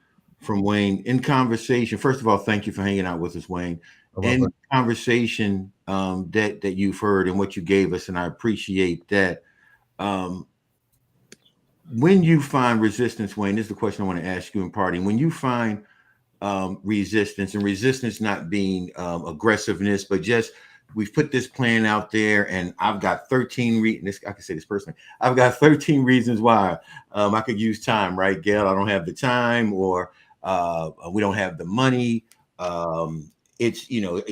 Wayne in conversation. First of all, thank you for hanging out with us, Wayne. In conversation that you've heard and what you gave us, and I appreciate that. Um, when you find resistance, Wayne, this is the question I want to ask you in parting. When you find resistance, and resistance not being aggressiveness, but just we've put this plan out there, and I've got 13 reasons. I can say this personally. I've got 13 reasons why I could use time, right, Gail? I don't have the time, or we don't have the money. It's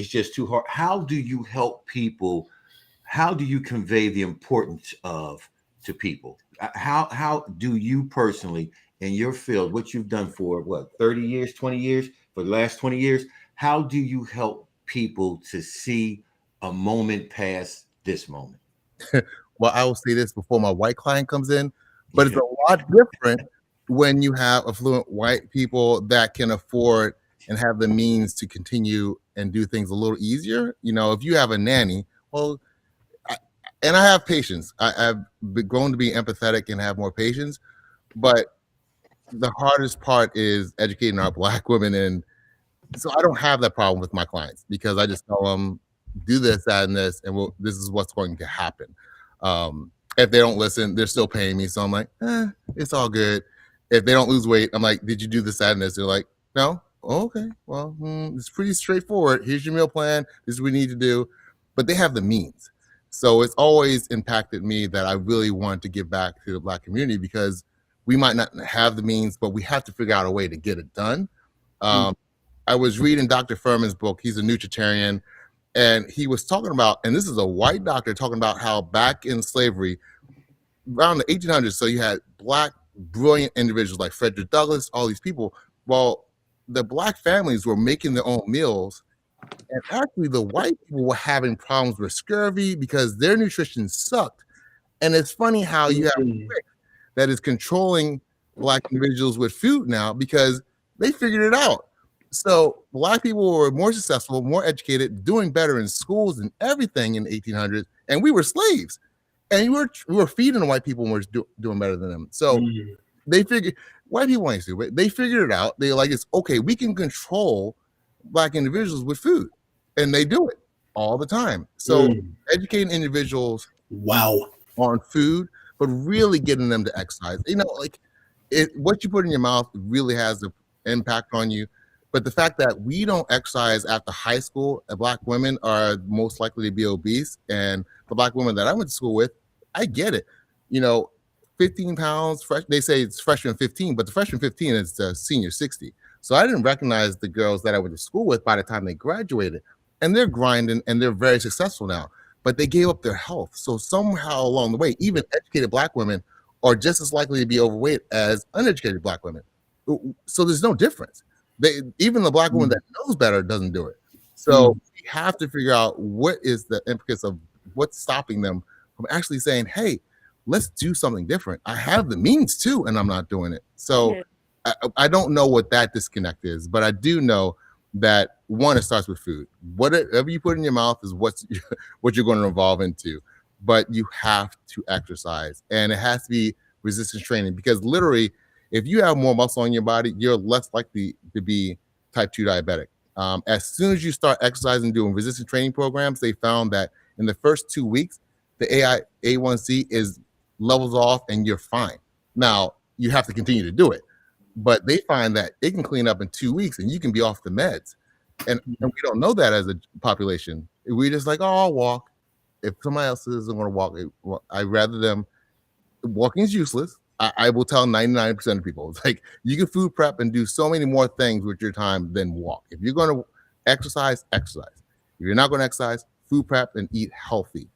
just too hard. How do you help people? How do you convey the importance of to people? How do you personally in your field, what you've done for what 30 years, 20 years, for the last 20 years, how do you help people to see a moment past this moment? Well, I will say this before my white client comes in, but it's Yeah. a lot different when you have affluent white people that can afford and have the means to continue and do things a little easier. If you have a nanny, well, and I have patience. I've grown to be empathetic and have more patience, but the hardest part is educating our Black women. And so I don't have that problem with my clients because I just tell them do this, that, and this, and this is what's going to happen. If they don't listen, they're still paying me. So I'm like, it's all good. If they don't lose weight, I'm like, did you do this, that, and this? They're like, no. Oh, okay. Well, it's pretty straightforward. Here's your meal plan. This is what we need to do. But they have the means. So it's always impacted me that I really want to give back to the Black community, because we might not have the means, but we have to figure out a way to get it done. I was reading Dr. Furman's book. He's a nutritarian, and he was talking about, and this is a white doctor talking about how back in slavery, around the 1800s, so you had Black brilliant individuals like Frederick Douglass, all these people. Well, the Black families were making their own meals, and actually the white people were having problems with scurvy because their nutrition sucked. And it's funny how you have that is controlling Black individuals with food now, because they figured it out. So Black people were more successful, more educated, doing better in schools and everything in the 1800s, and we were slaves, and we were feeding the white people and we're doing better than them. So they figured, white people ain't stupid. They figured it out. They're like, it's okay. We can control Black individuals with food, and they do it all the time. So educating individuals, on food, but really getting them to exercise. Like what you put in your mouth really has an impact on you. But the fact that we don't exercise after high school, Black women are most likely to be obese. And the Black women that I went to school with, I get it. 15 pounds, they say it's freshman 15, but the freshman 15 is the senior 60. So I didn't recognize the girls that I went to school with by the time they graduated. And they're grinding and they're very successful now. But they gave up their health. So somehow along the way, even educated Black women are just as likely to be overweight as uneducated Black women. So there's no difference. Even the Black woman that knows better doesn't do it. So we have to figure out what is the impetus of what's stopping them from actually saying, hey, let's do something different. I have the means too, and I'm not doing it. So I don't know what that disconnect is, but I do know that one, it starts with food. Whatever you put in your mouth is what you're going to evolve into. But you have to exercise, and it has to be resistance training, because literally, if you have more muscle on your body, you're less likely to be type 2 diabetic. As soon as you start exercising, doing resistance training programs, they found that in the first 2 weeks, the A1C is levels off and you're fine. Now, you have to continue to do it, but they find that it can clean up in 2 weeks and you can be off the meds. And we don't know that as a population. We're just like, oh, I'll walk. If somebody else isn't going to walk, I'd rather them. Walking is useless. I will tell 99% of people, it's like, you can food prep and do so many more things with your time than walk. If you're going to exercise. If you're not going to exercise, food prep and eat healthy.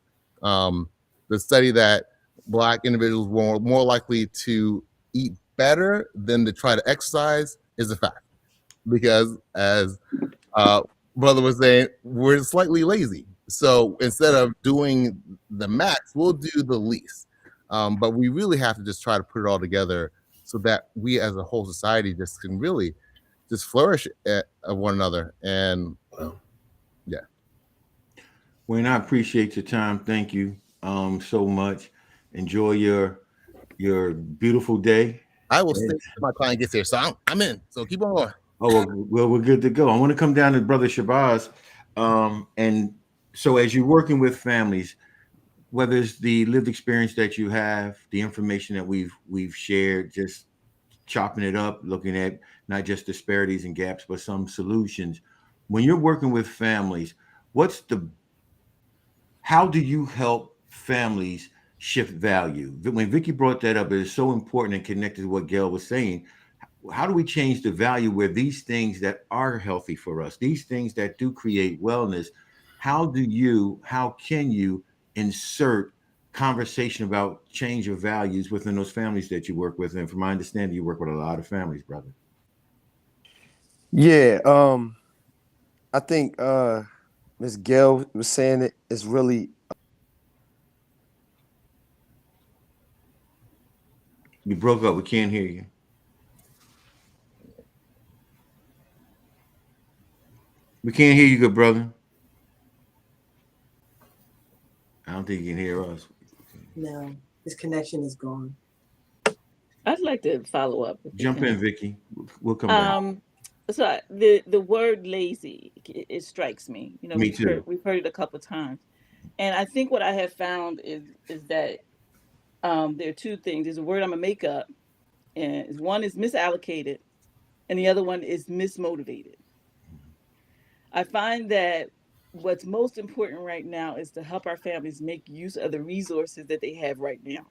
The study that Black individuals were more likely to eat better than to try to exercise is a fact, because as brother was saying, we're slightly lazy. So instead of doing the max, we'll do the least. But we really have to just try to put it all together so that we as a whole society just can really just flourish at one another. And yeah. Wayne, I appreciate your time. Thank you so much. Enjoy your beautiful day. I will stay until my client gets here. So I'm in. So keep on going. Oh, well, we're good to go. I want to come down to Brother Shabazz. And so as you're working with families, whether it's the lived experience that you have, the information that we've shared, just chopping it up, looking at not just disparities and gaps, but some solutions. When you're working with families, how do you help families shift value? When Vicky brought that up, it is so important and connected to what Gail was saying. How do we change the value where these things that are healthy for us, these things that do create wellness, how can you insert conversation about change of values within those families that you work with? And from my understanding, you work with a lot of families, brother. Yeah, I think Ms. Gail was saying it is really. You broke up. We can't hear you. We can't hear you, good brother. I don't think you can hear us. No, his connection is gone. I'd like to follow up. Jump in, Vicky. We'll come back. So the word lazy, it strikes me. You know, Me too. we've heard it a couple of times, and I think what I have found is that there are two things. There's a word I'm gonna make up, and one is misallocated, and the other one is mismotivated. I find that what's most important right now is to help our families make use of the resources that they have right now.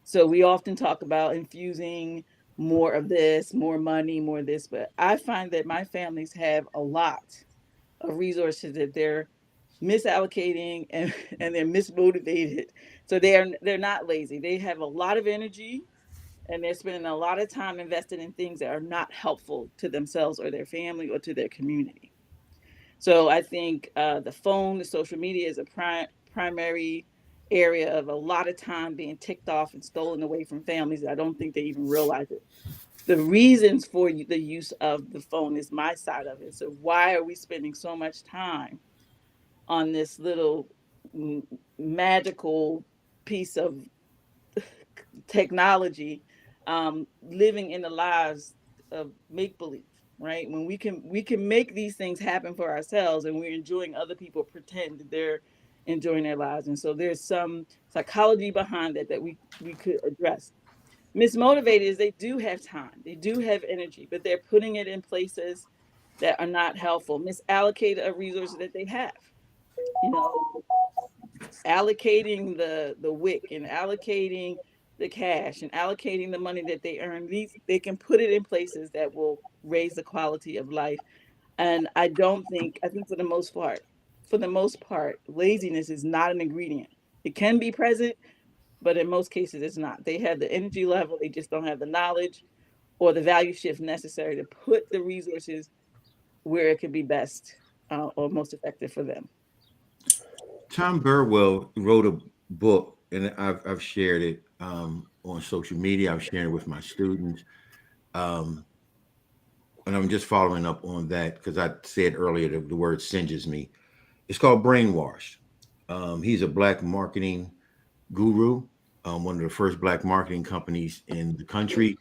So we often talk about infusing more of this, more money, more of this, but I find that my families have a lot of resources that they're misallocating and and they're mismotivated. So they're not lazy. They have a lot of energy and they're spending a lot of time invested in things that are not helpful to themselves or their family or to their community. So I think the phone, the social media is a primary area of a lot of time being ticked off and stolen away from families. I don't think they even realize it. The reasons for the use of the phone is my side of it. So why are we spending so much time on this little magical piece of technology, living in the lives of make believe, right? When we can make these things happen for ourselves, and we're enjoying other people pretend that they're enjoying their lives, and so there's some psychology behind it that we could address. Mismotivated is they do have time, they do have energy, but they're putting it in places that are not helpful. Misallocated of resources that they have, you know, allocating the WIC and allocating the cash and allocating the money that they earn, these they can put it in places that will raise the quality of life. And I think for the most part, laziness is not an ingredient. It can be present, but in most cases it's not. They have the energy level, they just don't have the knowledge or the value shift necessary to put the resources where it could be best or most effective for them. Tom Burwell wrote a book, and I've shared it on social media. I've shared it with my students, um, and I'm just following up on that because I said earlier the word singes me. It's called Brainwash. He's a black marketing guru, one of the first black marketing companies in the country,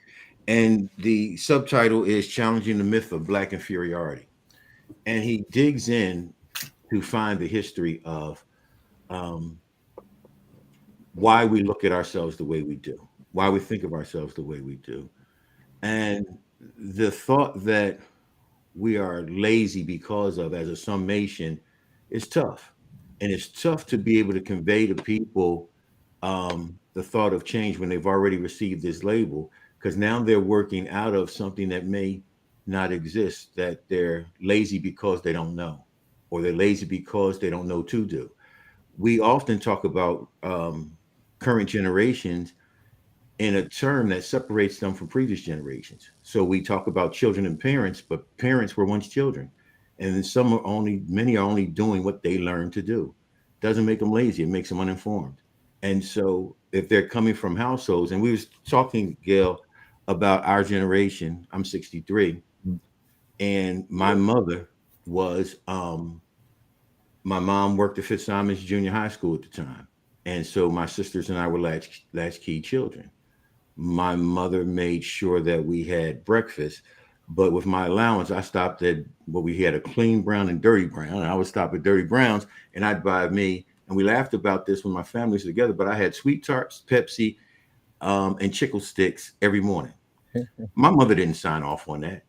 and the subtitle is "Challenging the Myth of Black Inferiority." And he digs in to find the history of um, why we look at ourselves the way we do, why we think of ourselves the way we do. And the thought that we are lazy because of, as a summation, is tough. And it's tough to be able to convey to people the thought of change when they've already received this label, because now they're working out of something that may not exist, that they're lazy because they don't know, or they're lazy because they don't know to do. We often talk about current generations in a term that separates them from previous generations. So we talk about children and parents, but parents were once children. And then many are only doing what they learned to do. Doesn't make them lazy, it makes them uninformed. And so if they're coming from households, and we was talking, Gail, about our generation, I'm 63, and my mom worked at Fitzsimons Junior High School at the time. And so my sisters and I were latchkey children. My mother made sure that we had breakfast, but with my allowance, I stopped at what we had, a clean brown and dirty brown. And I would stop at dirty browns and I'd buy me. And we laughed about this when my family was together, but I had sweet tarts, Pepsi, and chickle sticks every morning. My mother didn't sign off on that,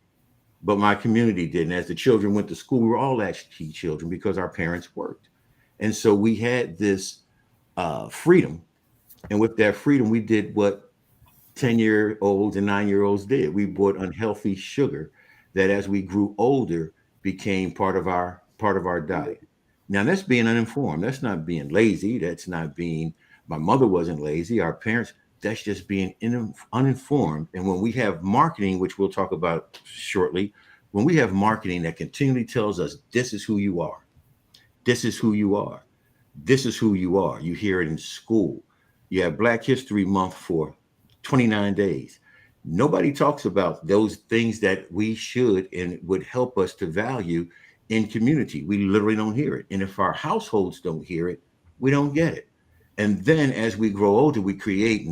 but my community did. And as the children went to school, we were all latchkey children because our parents worked. And so we had this freedom. And with that freedom, we did what 10-year-olds and 9-year-olds did. We bought unhealthy sugar that as we grew older became part of our diet. Now that's being uninformed. That's not being lazy. That's not being My mother wasn't lazy. Our parents, that's just being uninformed. And when we have marketing, which we'll talk about shortly, when we have marketing that continually tells us this is who you are, this is who you are. This is who you are. You hear it in school. You have Black History Month for 29 days. Nobody talks about those things that we should and would help us to value in community. We literally don't hear it. And if our households don't hear it, we don't get it. And then as we grow older, we create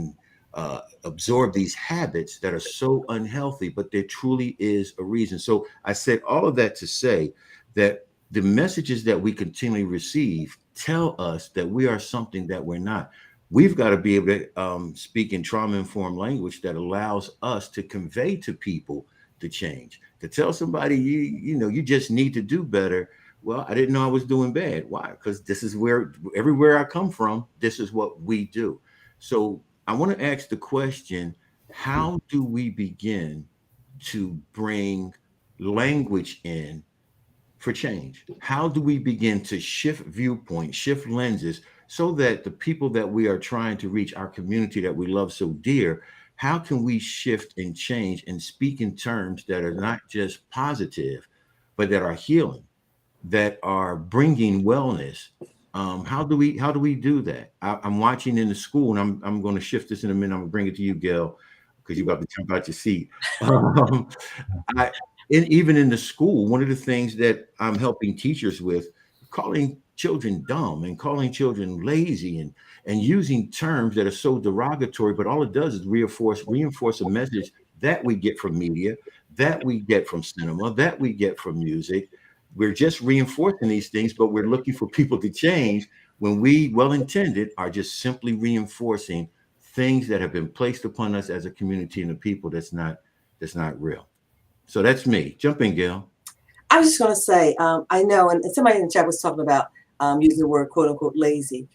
absorb these habits that are so unhealthy, but there truly is a reason. So I said all of that to say that the messages that we continually receive tell us that we are something that we're not. We've got to be able to speak in trauma informed language that allows us to convey to people the change. To tell somebody you just need to do better. Well, I didn't know I was doing bad. Why? Because this is where everywhere I come from, this is what we do. So I want to ask the question, how do we begin to bring language in for change? How do we begin to shift viewpoints, shift lenses, so that the people that we are trying to reach, our community that we love so dear, how can we shift and change and speak in terms that are not just positive, but that are healing, that are bringing wellness? How do we do that? I'm watching in the school, and I'm going to shift this in a minute. I'm going to bring it to you, Gail, because you're about to jump out your seat. Um, I even in the school, one of the things that I'm helping teachers with, calling children dumb and calling children lazy and using terms that are so derogatory, but all it does is reinforce a message that we get from media, that we get from cinema, that we get from music. We're just reinforcing these things, but we're looking for people to change when we, well intended, are just simply reinforcing things that have been placed upon us as a community and a people that's not real. So that's me. Jump in, Gail. I was just going to say, I know, and somebody in the chat was talking about using the word quote unquote lazy.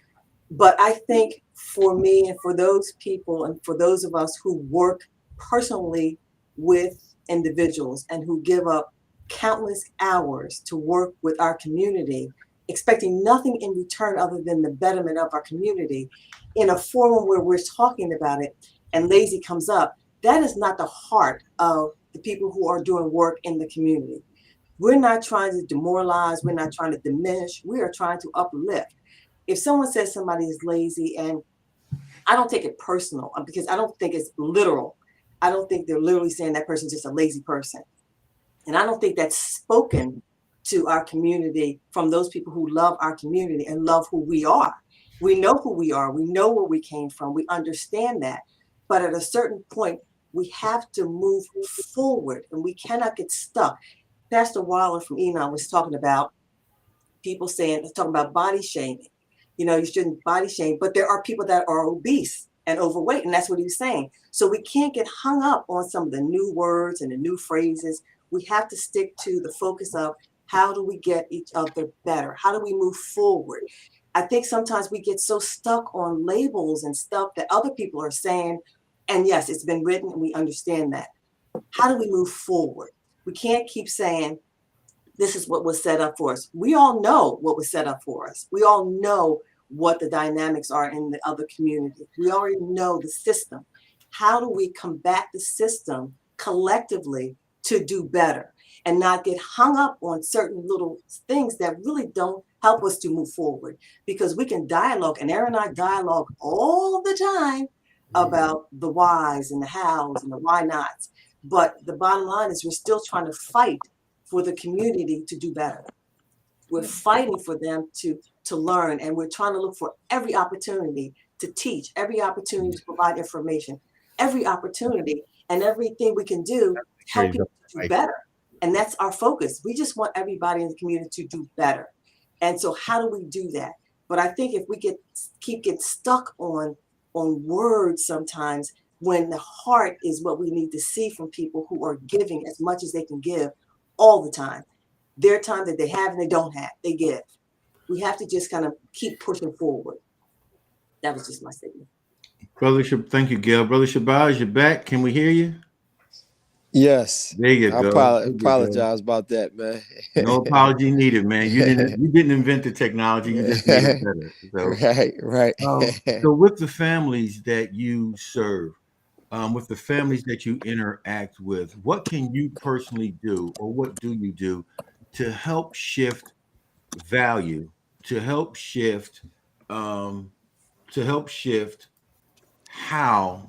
But I think for me and for those people and for those of us who work personally with individuals and who give up countless hours to work with our community, expecting nothing in return other than the betterment of our community, in a forum where we're talking about it and lazy comes up, that is not the heart of the people who are doing work in the community. We're not trying to demoralize, we're not trying to diminish, we are trying to uplift. If someone says somebody is lazy, and I don't take it personal because I don't think it's literal. I don't think they're literally saying that person's just a lazy person. And I don't think that's spoken to our community from those people who love our community and love who we are. We know who we are. We know where we came from. We understand that. But at a certain point, we have to move forward and we cannot get stuck. Pastor Waller from Enoch was talking about people talking about body shaming. You shouldn't body shame, but there are people that are obese and overweight, and that's what he was saying. So we can't get hung up on some of the new words and the new phrases. We have to stick to the focus of how do we get each other better? How do we move forward? I think sometimes we get so stuck on labels and stuff that other people are saying, and yes, it's been written and we understand that. How do we move forward? We can't keep saying, this is what was set up for us. We all know what was set up for us. We all know what the dynamics are in the other community. We already know the system. How do we combat the system collectively to do better and not get hung up on certain little things that really don't help us to move forward? Because we can dialogue, and Aaron and I dialogue all the time about the whys and the hows and the why nots. But the bottom line is we're still trying to fight for the community to do better. We're fighting for them to learn, and we're trying to look for every opportunity to teach, every opportunity to provide information, every opportunity and everything we can do to help people to do better. And that's our focus. We just want everybody in the community to do better. And so how do we do that? But I think if we keep getting stuck on words sometimes, when the heart is what we need to see from people who are giving as much as they can give all the time. Their time that they have and they don't have, they give. We have to just kind of keep pushing forward. That was just my statement. Thank you, Gail. Brother Shabazz, you're back. Can we hear you? Yes. There you I go. There you go. apologize about that, man. No apology needed, man. You didn't invent the technology. You just made it better. So, Right. so with the families that you serve, with the families that you interact with, what can you personally do, or what do you do to help shift value, to help shift, um, to help shift how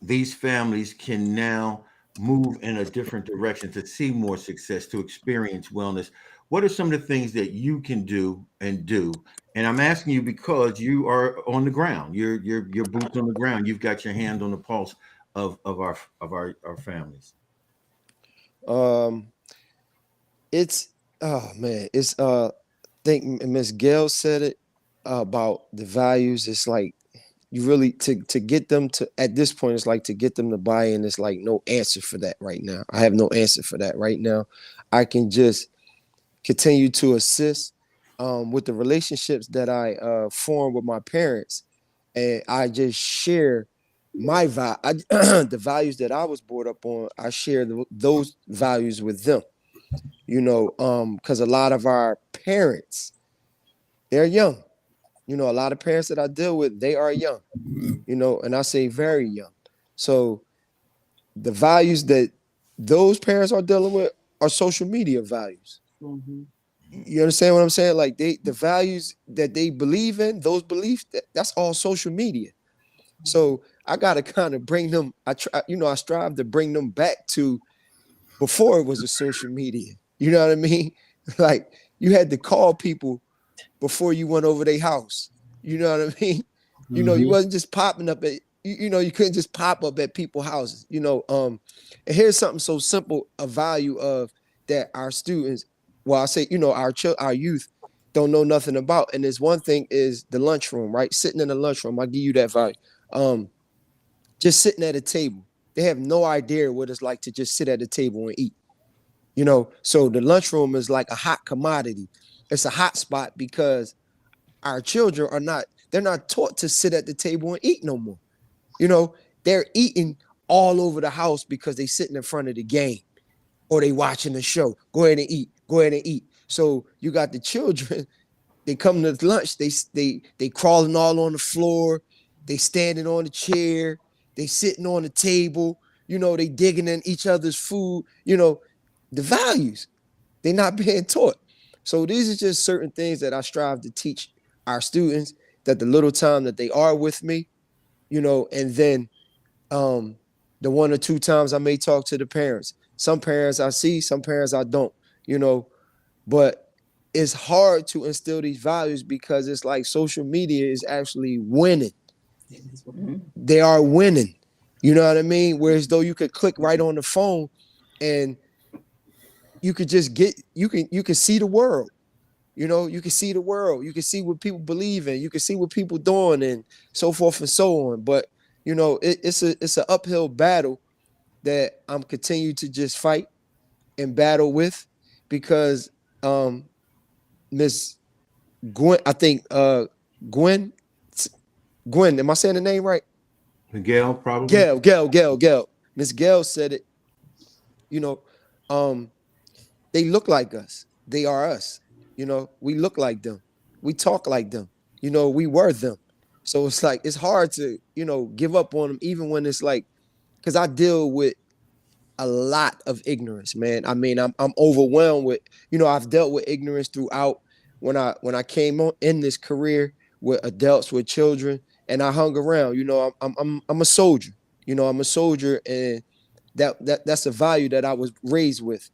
these families can now move in a different direction, to see more success, to experience wellness, what are some of the things that you can do and do? And I'm asking you because you are on the ground. You're boots on the ground. You've got your hand on the pulse of our families. Um, it's oh man, it's think Miss Gail said it about the values. It's like you really to get them to at this point. It's like to get them to buy in. It's like no answer for that right now. I have no answer for that right now. I can just continue to assist with the relationships that I form with my parents, and I just share the values that I was brought up on. I share those values with them. Because a lot of our parents, they're young. A lot of parents that I deal with, they are young. And I say very young. So the values that those parents are dealing with are social media values. Mm-hmm. You understand what I'm saying? Like the values that they believe in, those beliefs, that's all social media. So I gotta kind of bring them. I strive to bring them back to before it was a social media. You know what I mean? Like you had to call people before you went over their house. You know what I mean? You wasn't just popping up at you couldn't just pop up at people's houses. And here's something so simple, a value of that our students, well, I say, our youth don't know nothing about. And there's one thing is the lunchroom, right? Sitting in the lunchroom, I give you that value. Just sitting at a table. They have no idea what it's like to just sit at a table and eat. So the lunchroom is like a hot commodity. It's a hot spot because our children they're not taught to sit at the table and eat no more. They're eating all over the house because they sitting in front of the game or they watching the show. Go ahead and eat. Go ahead and eat. So you got the children, they come to lunch, they crawling all on the floor, they standing on the chair, they sitting on the table, they digging in each other's food, the values. They're not being taught. So these are just certain things that I strive to teach our students, that the little time that they are with me, and then the one or two times I may talk to the parents. Some parents I see, some parents I don't, but it's hard to instill these values because it's like social media is actually winning. They are winning. You know what I mean? Whereas though you could click right on the phone and you could just you can see the world. You can see the world. You can see what people believe in. You can see what people doing and so forth and so on. But it's an uphill battle that I'm continuing to just fight and battle with because Miss Gwen, I think Gwen, am I saying the name right? Miguel, probably. Gail. Miss Gail said it. You know, um, they look like us. They are us. We look like them. We talk like them. We were them. So it's like it's hard to give up on them, even when it's like, because I deal with a lot of ignorance, man. I mean, I'm overwhelmed with, I've dealt with ignorance throughout when I came on in this career with adults, with children, and I hung around. I'm a soldier. I'm a soldier, and that's a value that I was raised with.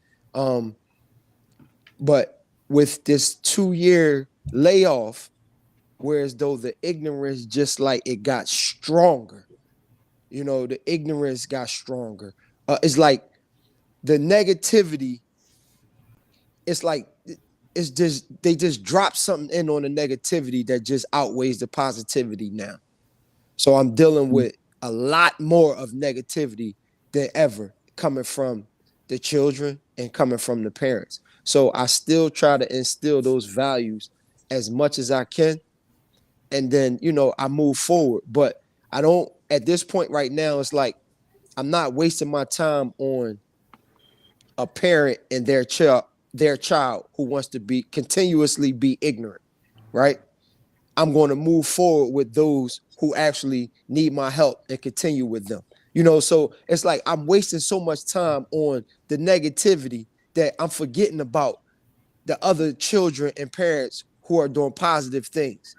But with this 2-year layoff, whereas though the ignorance just like it got stronger, the ignorance got stronger. It's like the negativity, it's like it's just they just drop something in on the negativity that just outweighs the positivity now. So I'm dealing with a lot more of negativity than ever coming from the children and coming from the parents. So I still try to instill those values as much as I can. And then, I move forward. But I don't, at this point right now, it's like I'm not wasting my time on a parent and their child who wants to be continuously be ignorant, right? I'm going to move forward with those who actually need my help and continue with them. So it's like I'm wasting so much time on the negativity that I'm forgetting about the other children and parents who are doing positive things.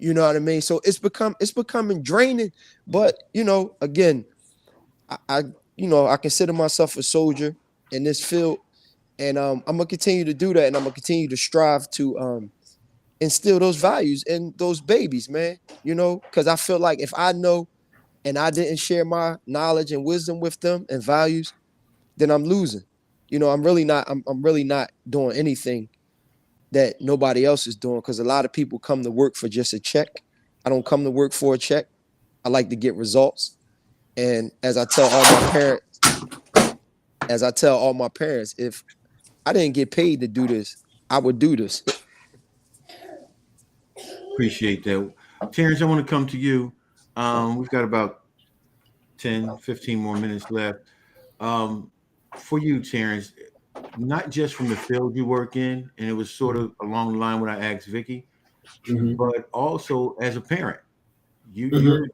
You know what I mean? So it's becoming draining. But again, I I consider myself a soldier in this field, and I'm gonna continue to do that, and I'm gonna continue to strive to instill those values in those babies, man. Because I feel like if I know and I didn't share my knowledge and wisdom with them and values, then I'm losing. I'm really not. I'm really not doing anything that nobody else is doing, because a lot of people come to work for just a check. I don't come to work for a check. I like to get results. And as I tell all my parents, if I didn't get paid to do this, I would do this. Appreciate that. Terrence, I want to come to you. We've got about 10, 15 more minutes left. For you, Terrence, not just from the field you work in, and it was sort of along the line what I asked Vicky, but also as a parent. You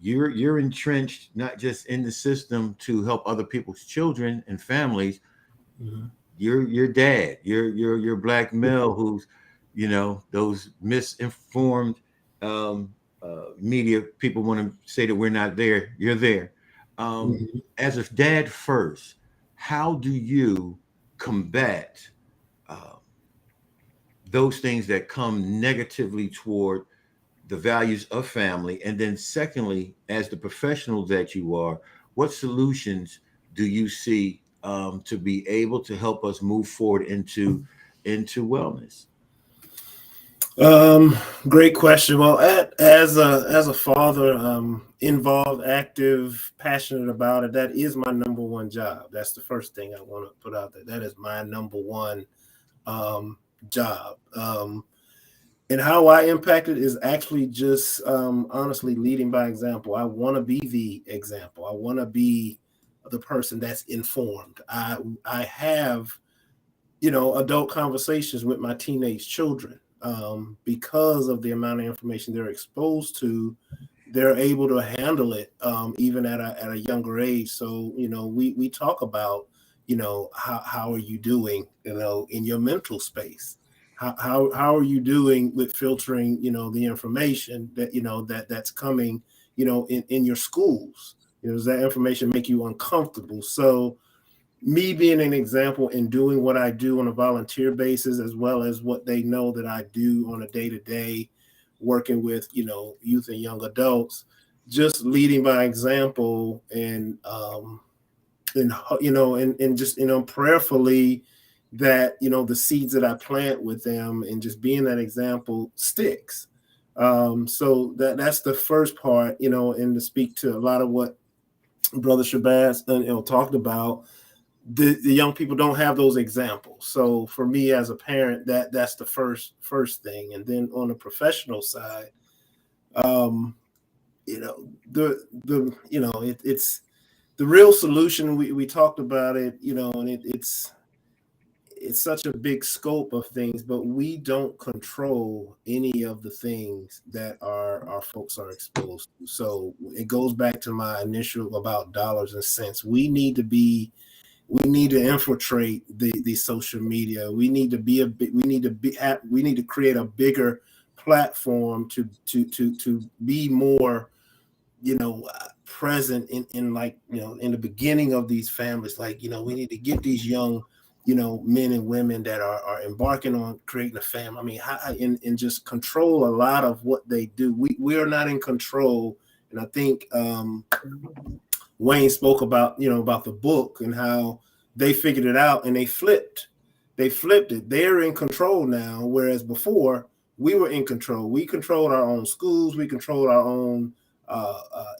you're entrenched not just in the system to help other people's children and families. You're your dad. You're black male who's, those misinformed media people want to say that we're not there. You're there. As a dad first, how do you combat uh, those things that come negatively toward the values of family? And then secondly, as the professional that you are, what solutions do you see to be able to help us move forward into wellness? Great question. Well, as a father, involved, active, passionate about it, that is my number one job. That's the first thing I want to put out there. That is my number one job. And how I impact it is actually just honestly leading by example. I want to be the example. I want to be the person that's informed. I have, adult conversations with my teenage children. Because of the amount of information they're exposed to, they're able to handle it even at a younger age. So, we talk about, how are you doing, in your mental space? How are you doing with filtering, the information that's coming, in your schools? Does that information make you uncomfortable? So me being an example and doing what I do on a volunteer basis, as well as what they know that I do on a day-to-day, working with, youth and young adults, just leading by example and just, prayerfully that, the seeds that I plant with them and just being that example sticks. So that's the first part, and to speak to a lot of what Brother Shabazz talked about. The young people don't have those examples. So for me as a parent, that's the first thing. And then on the professional side, it's the real solution. We talked about it, and it's such a big scope of things, but we don't control any of the things that our folks are exposed to. So it goes back to my initial about dollars and cents. We need to infiltrate the social media. We need to create a bigger platform to be more, present in like, in the beginning of these families. Like, we need to get these young, men and women that are embarking on creating a family. I mean, and just control a lot of what they do. We are not in control. And I think Wayne spoke about, about the book and how they figured it out and they flipped it. They're in control now. Whereas before we were in control. We controlled our own schools. We controlled our own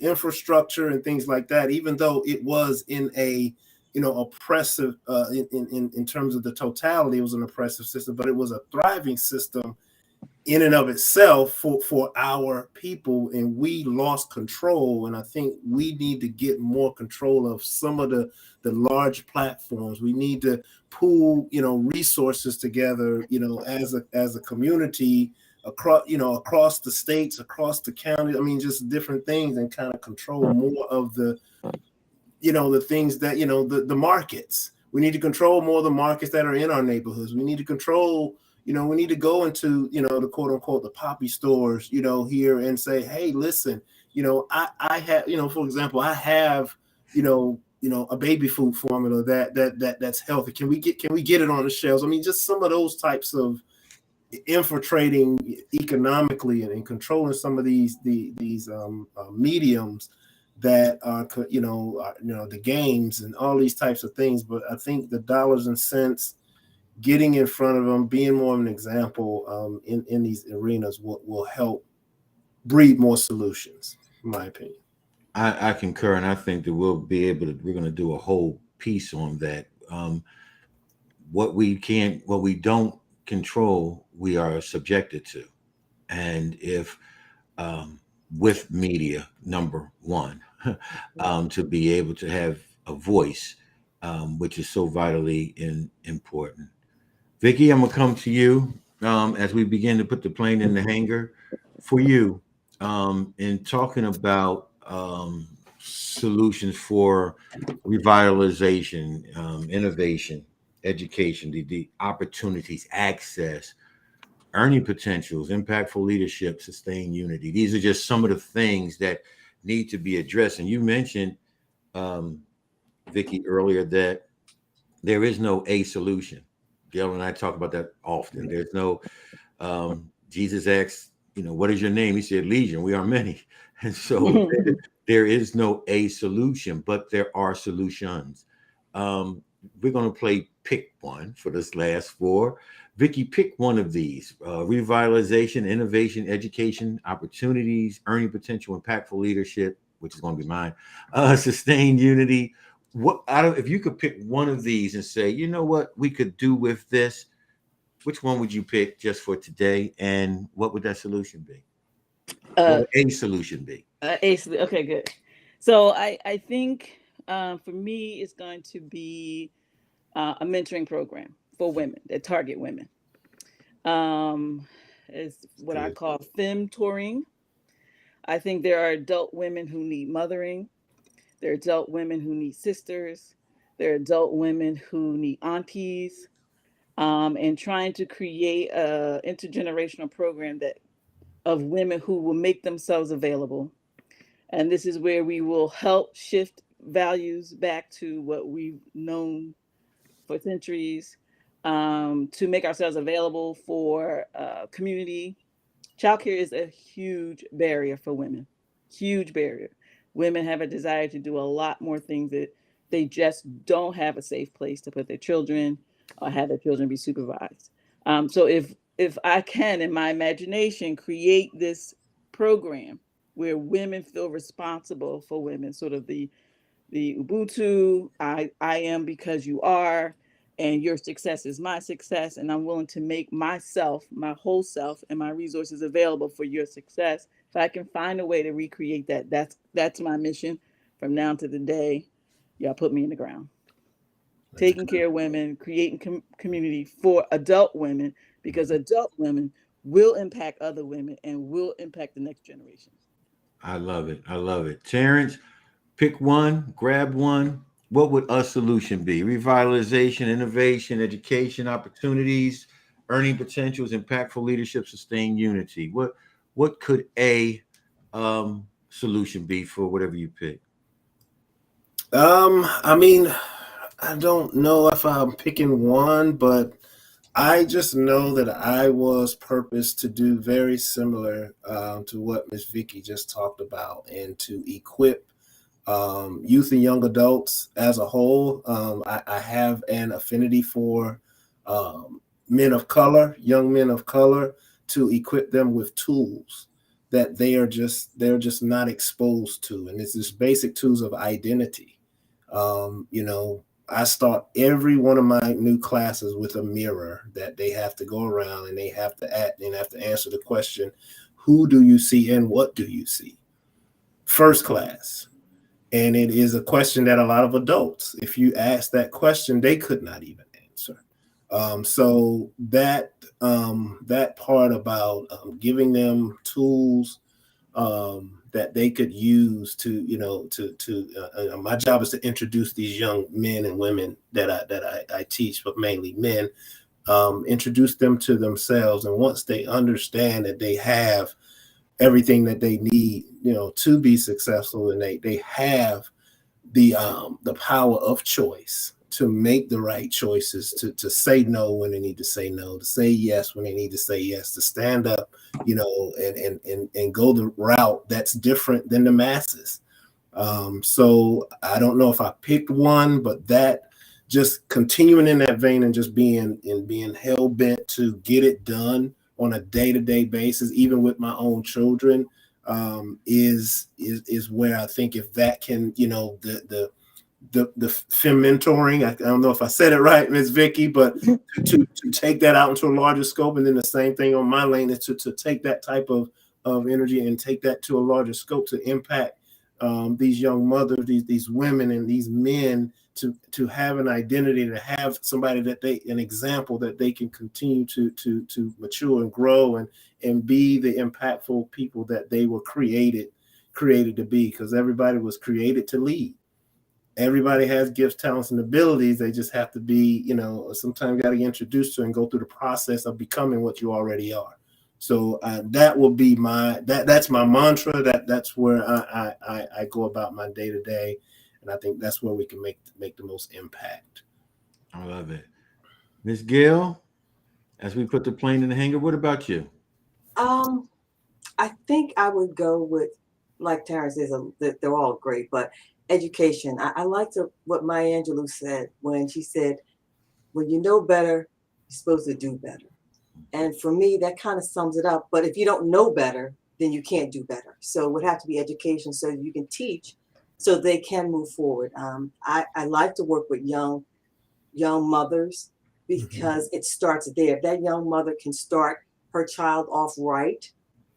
infrastructure and things like that, even though it was in a, oppressive in terms of the totality, it was an oppressive system, but it was a thriving system in and of itself for our people, and we lost control. And I think we need to get more control of some of the large platforms. We need to pool, resources together, as a community across the states, across the county. I mean, just different things, and kind of control more of the things that, the markets. We need to control more of the markets that are in our neighborhoods. We need to control, we need to go into, the quote unquote, the poppy stores, here and say, hey, listen, I have, for example, I have, a baby food formula that's healthy? Can we get it on the shelves? I mean, just some of those types of infiltrating economically and controlling some of these mediums that are the games and all these types of things. But I think the dollars and cents, getting in front of them, being more of an example in these arenas will help breed more solutions, in my opinion. I concur, and I think that we're going to do a whole piece on that. What we don't control, we are subjected to. And if, with media, number one, to be able to have a voice, which is so vitally important. Vicky, I'm going to come to you as we begin to put the plane in the hangar. For you, in talking about solutions for revitalization, innovation, education, the opportunities, access, earning potentials, impactful leadership, sustained unity. These are just some of the things that need to be addressed. And you mentioned, um, Vicky, earlier that there is no a solution. Gail and I talk about that often. There's no, Jesus asked, what is your name? He said, Legion, we are many. And so there is no a solution, but there are solutions. We're going to play pick one for this last four. Vicky, pick one of these: revitalization, innovation, education, opportunities, earning potential, impactful leadership, which is going to be mine, sustained unity. If you could pick one of these and say, you know what we could do with this, which one would you pick just for today, and what would that solution be? Uh, Or a solution be? okay, good. So I think for me, it's going to be a mentoring program for women that target women. It's what I call fem touring. I think there are adult women who need mothering. There are adult women who need sisters. There are adult women who need aunties. And trying to create a intergenerational program that of women who will make themselves available. And this is where we will help shift values back to what we've known for centuries, to make ourselves available for community. Childcare is a huge barrier for women, huge barrier. Women have a desire to do a lot more things that they just don't have a safe place to put their children or have their children be supervised. So if I can, in my imagination, create this program where women feel responsible for women, sort of the Ubuntu, I am because you are, and your success is my success, and I'm willing to make myself, my whole self, and my resources available for your success. If I can find a way to recreate that, that's my mission from now to the day y'all put me in the ground. Taking care of women, creating community for adult women, because adult women will impact other women and will impact the next generation. I love it. I love it. Terrence, pick one, grab one. What would a solution be? Revitalization, innovation, education, opportunities, earning potentials, impactful leadership, sustained unity. What could a solution be for whatever you pick? I mean, I don't know if I'm picking one, but I just know that I was purposed to do very similar to what Miss Vicky just talked about, and to equip youth and young adults as a whole. I have an affinity for men of color, young men of color, to equip them with tools that they're just not exposed to, and it's just basic tools of identity. I start every one of my new classes with a mirror that they have to go around, and they have to answer the question, who do you see and what do you see? First class. And it is a question that a lot of adults, if you ask that question, they could not even answer. So that part about giving them tools that they could use to, my job is to introduce these young men and women that I teach, but mainly men, introduce them to themselves. And once they understand that they have everything that they need, to be successful, and they have the power of choice, to make the right choices, to say no when they need to say no, to say yes when they need to say yes, to stand up, and go the route that's different than the masses. So I don't know if I picked one, but that, just continuing in that vein and just being hell bent to get it done on a day-to-day basis, even with my own children, is where I think, if that can, the fem mentoring, I don't know if I said it right, Ms. Vicky, but to take that out into a larger scope, and then the same thing on my lane is to take that type of energy and take that to a larger scope to impact these young mothers, these women, and these men, to have an identity, to have somebody an example that they can continue to mature and grow and be the impactful people that they were created to be, because everybody was created to lead. Everybody has gifts, talents, and abilities. They just have to be, sometimes got to get introduced to and go through the process of becoming what you already are. So that will be that's my mantra. That's where I go about my day to day, and I think that's where we can make the most impact. I love it. Miss Gail, as we put the plane in the hangar, what about you? I think I would go with, like Terrence is, they're all great, but education. I liked what Maya Angelou said when she said, when you know better, you're supposed to do better. And for me, that kind of sums it up. But if you don't know better, then you can't do better. So it would have to be education, so you can teach so they can move forward. I like to work with young mothers, because it starts there. If that young mother can start her child off right,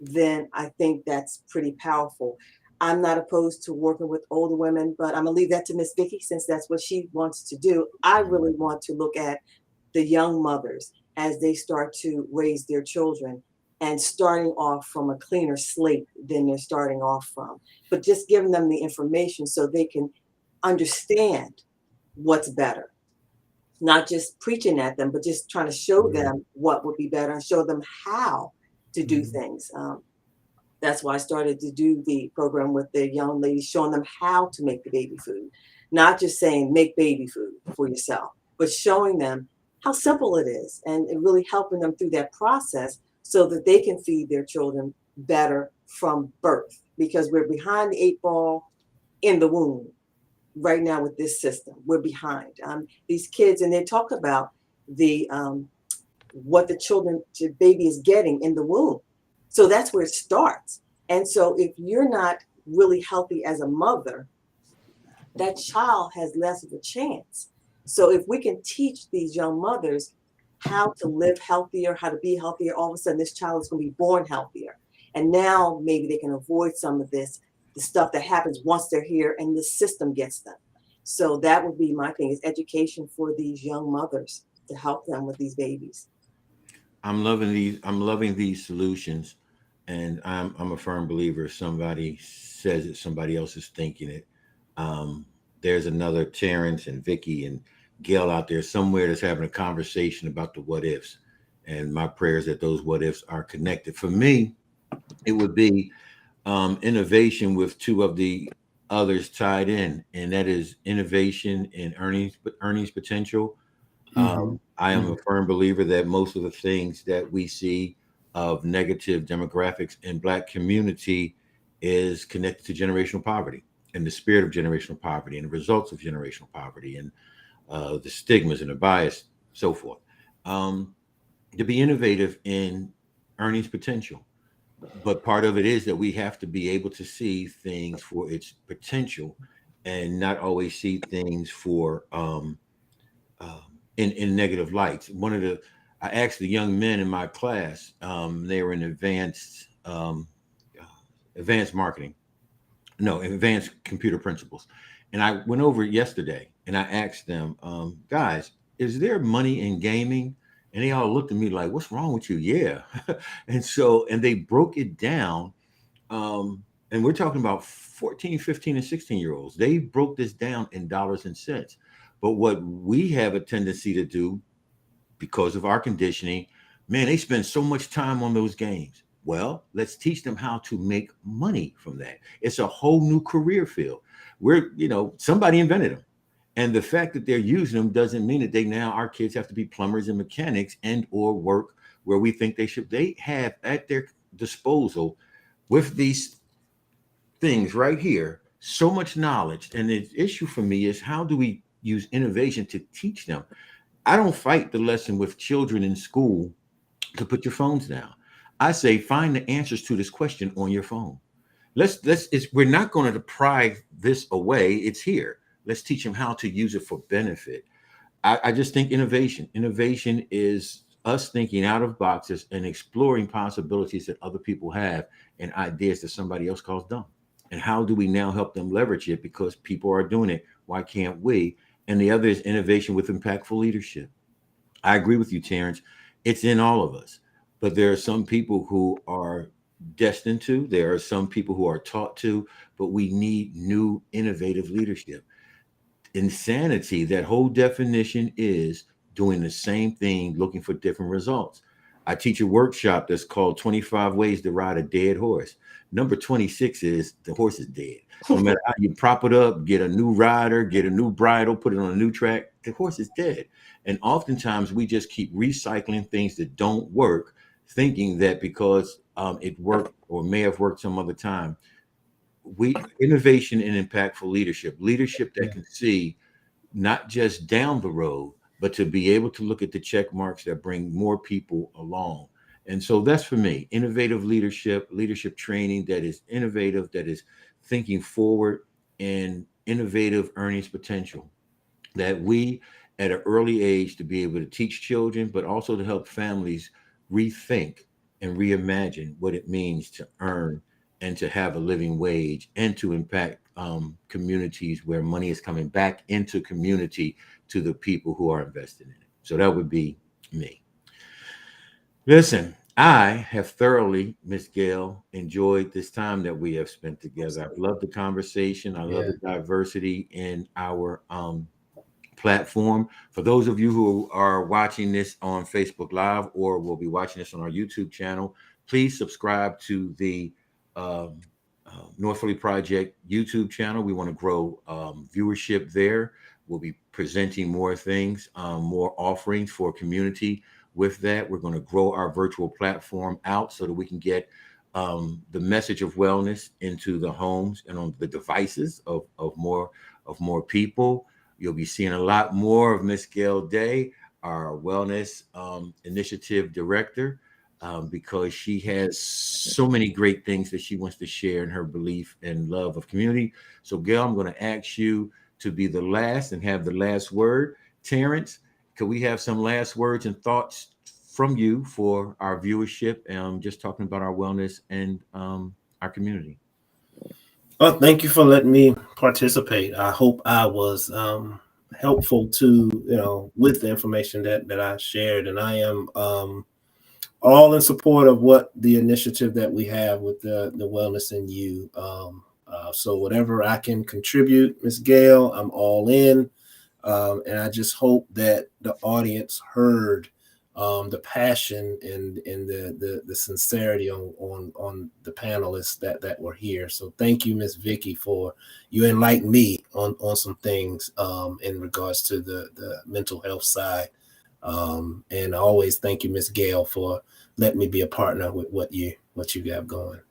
then I think that's pretty powerful. I'm not opposed to working with older women, but I'm gonna leave that to Miss Vicky, since that's what she wants to do. I really want to look at the young mothers as they start to raise their children, and starting off from a cleaner slate than they're starting off from, but just giving them the information so they can understand what's better, not just preaching at them, but just trying to show them what would be better and show them how to do things. That's why I started to do the program with the young ladies, showing them how to make the baby food, not just saying make baby food for yourself, but showing them how simple it is, and really helping them through that process so that they can feed their children better from birth, because we're behind the 8 ball in the womb right now with this system. We're behind these kids, and they talk about the what the baby is getting in the womb. So that's where it starts. And so if you're not really healthy as a mother, that child has less of a chance. So if we can teach these young mothers how to live healthier, how to be healthier, all of a sudden this child is going to be born healthier. And now maybe they can avoid some of the stuff that happens once they're here and the system gets them. So that would be my thing, is education for these young mothers to help them with these babies. I'm loving these solutions, and I'm a firm believer. If somebody says it, somebody else is thinking it. There's another Terrence and Vicky and Gail out there somewhere that's having a conversation about the what ifs, and my prayer is that those what ifs are connected. For me, it would be innovation with two of the others tied in, and that is innovation and earnings potential. I am a firm believer that most of the things that we see of negative demographics in Black community is connected to generational poverty, and the spirit of generational poverty, and the results of generational poverty, and the stigmas and the bias, so forth. To be innovative in earnings potential. But part of it is that we have to be able to see things for its potential, and not always see things for in negative lights. I asked the young men in my class, they were in advanced marketing, no, advanced computer principles. And I went over it yesterday, and I asked them, guys, is there money in gaming? And they all looked at me like, what's wrong with you? Yeah. And they broke it down. And we're talking about 14, 15, and 16-year-olds. They broke this down in dollars and cents. But what we have a tendency to do, because of our conditioning, man, they spend so much time on those games. Well, let's teach them how to make money from that. It's a whole new career field. Somebody invented them. And the fact that they're using them doesn't mean that our kids have to be plumbers and mechanics and or work where we think they should. They have at their disposal with these things right here so much knowledge. And the issue for me is, how do we use innovation to teach them? I don't fight the lesson with children in school to put your phones down. I say find the answers to this question on your phone. We're not going to deprive this away. It's here. Let's teach them how to use it for benefit. I just think innovation is us thinking out of boxes and exploring possibilities that other people have and ideas that somebody else calls dumb. And how do we now help them leverage it because people are doing it? Why can't we? And the other is innovation with impactful leadership. I agree with you, Terrence. It's in all of us. But there are some people who are destined to, there are some people who are taught to, but we need new innovative leadership. Insanity, that whole definition is doing the same thing, looking for different results. I teach a workshop that's called 25 Ways to Ride a Dead Horse. Number 26 is the horse is dead. No matter how you prop it up, get a new rider, get a new bridle, put it on a new track, the horse is dead. And oftentimes we just keep recycling things that don't work, thinking that because it worked or may have worked some other time. We innovation and impactful leadership that can see not just down the road, but to be able to look at the check marks that bring more people along. And so that's for me, innovative leadership training that is innovative, that is thinking forward, and innovative earnings potential, that we at an early age to be able to teach children, but also to help families rethink and reimagine what it means to earn and to have a living wage and to impact communities where money is coming back into community to the people who are invested in it. So that would be me. Listen, I have thoroughly, Miss Gail, enjoyed this time that we have spent together. I've loved the conversation. I love Yeah. the diversity in our platform. For those of you who are watching this on Facebook Live or will be watching this on our YouTube channel, please subscribe to the um, North Philly Project YouTube channel. We want to grow viewership there. We'll be presenting more things, more offerings for community. With that, we're going to grow our virtual platform out so that we can get the message of wellness into the homes and on the devices of more people. You'll be seeing a lot more of Miss Gail Day, our wellness initiative director, because she has so many great things that she wants to share in her belief and love of community. So, Gail, I'm going to ask you to be the last and have the last word. Terrence, could we have some last words and thoughts from you for our viewership? Just talking about our wellness and our community. Well, thank you for letting me participate. I hope I was helpful to with the information that I shared, and I am all in support of what the initiative that we have with the Wellness in You. So whatever I can contribute, Ms. Gail, I'm all in, and I just hope that the audience heard the passion and the sincerity on the panelists that were here. So thank you, Miss Vicky, for you enlightened me on some things in regards to the mental health side. And I always thank you, Miss Gail, for letting me be a partner with what you have going.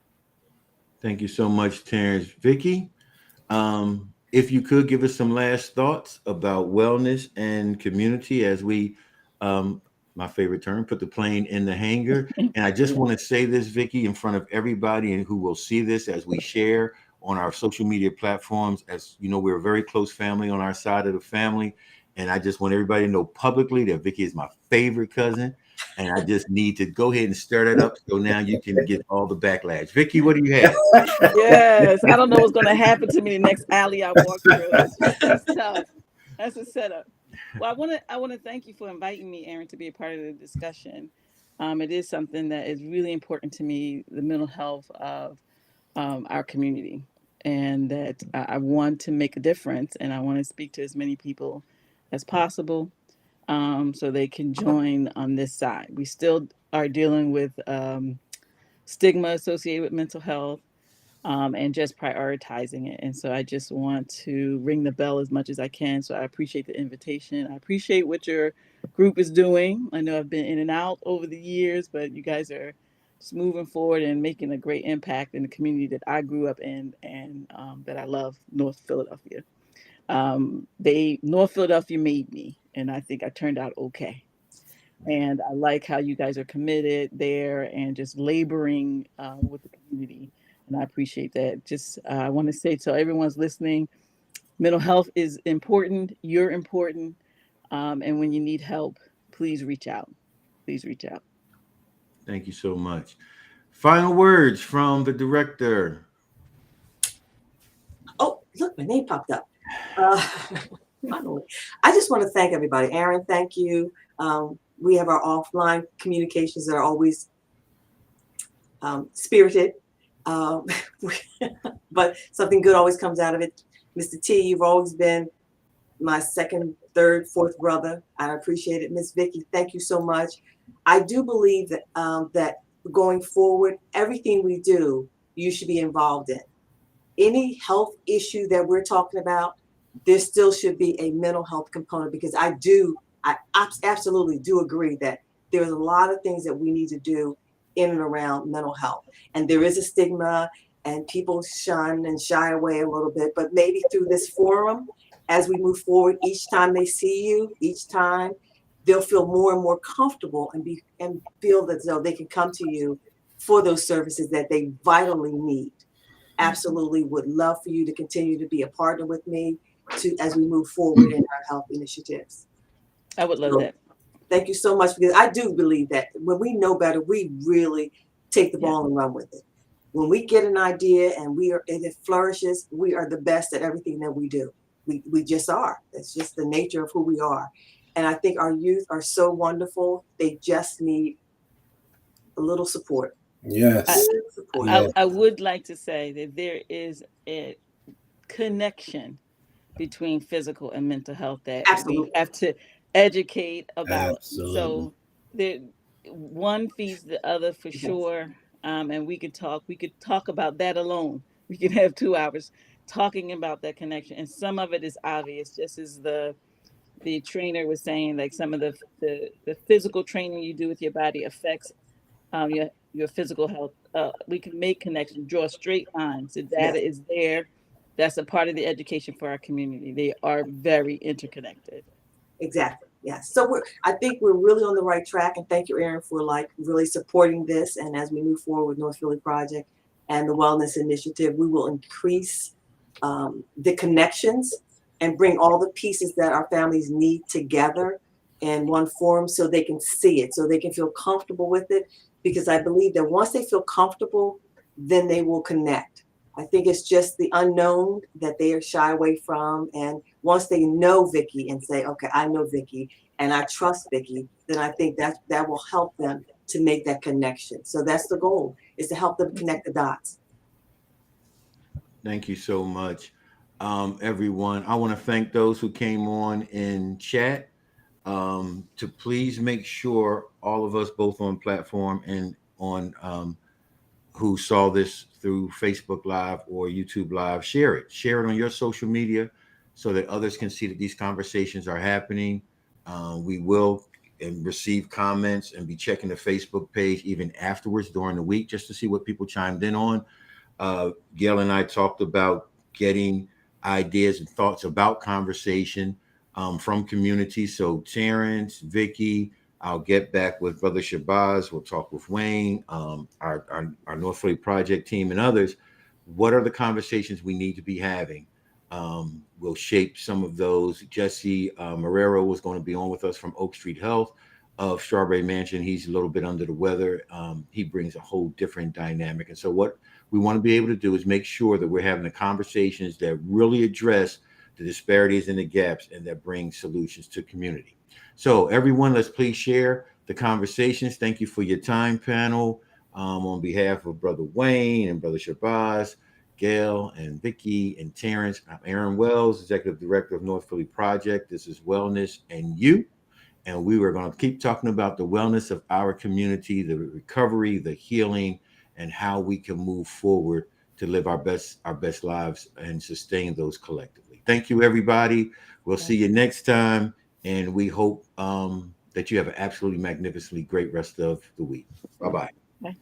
Thank you so much, Terrence. Vicky, if you could give us some last thoughts about wellness and community as we, my favorite term, put the plane in the hangar. And I just want to say this, Vicky, in front of everybody and who will see this as we share on our social media platforms. As you know, we're a very close family on our side of the family. And I just want everybody to know publicly that Vicky is my favorite cousin. And I just need to go ahead and stir that up so now you can get all the backlash. Vicky, what do you have? Yes, I don't know what's going to happen to me the next alley I walk through. That's tough. That's a setup. Well, I want to thank you for inviting me, Aaron, to be a part of the discussion. It is something that is really important to me, the mental health of our community, and that I want to make a difference, and I want to speak to as many people as possible, so they can join on this side. We still are dealing with stigma associated with mental health, and just prioritizing it. And so I just want to ring the bell as much as I can. So I appreciate the invitation. I appreciate what your group is doing. I know I've been in and out over the years, but you guys are just moving forward and making a great impact in the community that I grew up in, and that I love, North Philadelphia. North Philadelphia made me, and I think I turned out okay. And I like how you guys are committed there and just laboring with the community. And I appreciate that. Just I want to say to everyone's listening, mental health is important. You're important. And when you need help, please reach out. Please reach out. Thank you so much. Final words from the director. Oh, look, my name popped up. Finally, I just want to thank everybody. Aaron, thank you. We have our offline communications that are always spirited, um, but something good always comes out of it. Mr. T, you've always been my second, third, fourth brother. I appreciate it. Miss Vicky, thank you so much. I do believe that that going forward, everything we do, you should be involved in. Any health issue that we're talking about, there still should be a mental health component, because I absolutely do agree that there's a lot of things that we need to do in and around mental health. And there is a stigma, and people shun and shy away a little bit, but maybe through this forum, as we move forward, each time they see you, each time they'll feel more and more comfortable and feel that though they can come to you for those services that they vitally need. Absolutely would love for you to continue to be a partner with me as we move forward in our health initiatives. I would love So, that. thank you so much, because I do believe that when we know better, we really take the ball and run with it. When we get an idea and it flourishes, we are the best at everything that we do. We just are. That's just the nature of who we are. And I think our youth are so wonderful. They just need a little support. Yes. I would like to say that there is a connection between physical and mental health that Absolutely. we have to educate about. Absolutely. So there, one feeds the other for sure. And we could talk about that alone. We could have 2 hours talking about that connection. And some of it is obvious, just as the trainer was saying, like some of the physical training you do with your body affects your physical health. We can make connections, draw straight lines. The data is there. That's a part of the education for our community. They are very interconnected. Exactly. Yes. So I think we're really on the right track. And thank you, Aaron, for really supporting this. And as we move forward with North Philly Project and the Wellness Initiative, we will increase the connections and bring all the pieces that our families need together in one forum, so they can see it, so they can feel comfortable with it. Because I believe that once they feel comfortable, then they will connect. I think it's just the unknown that they are shy away from. And once they know Vicky and say, okay, I know Vicky and I trust Vicky, then I think that will help them to make that connection. So that's the goal, is to help them connect the dots. Thank you so much, everyone. I want to thank those who came on in chat. To please make sure all of us, both on platform and on who saw this through Facebook Live or YouTube Live, share it. Share it on your social media so that others can see that these conversations are happening. We will and receive comments and be checking the Facebook page even afterwards during the week, just to see what people chimed in on. Gail and I talked about getting ideas and thoughts about conversation from community. So Terrence, Vicky, I'll get back with Brother Shabazz. We'll talk with Wayne, our North Philly Project team, and others. What are the conversations we need to be having? We'll shape some of those. Jesse Marrero was going to be on with us from Oak Street Health of Strawberry Mansion. He's a little bit under the weather. He brings a whole different dynamic. And so what we want to be able to do is make sure that we're having the conversations that really address the disparities and the gaps and that bring solutions to community. So everyone, let's please share the conversations. Thank you for your time, panel. On behalf of Brother Wayne and Brother Shabazz, Gail and Vicky and Terrence, I'm Aaron Wells, Executive Director of North Philly Project. This is Wellness and You. And we were going to keep talking about the wellness of our community, the recovery, the healing, and how we can move forward to live our best lives and sustain those collectively. Thank you, everybody. We'll see you next time, and we hope that you have an absolutely magnificently great rest of the week. Bye-bye. Bye.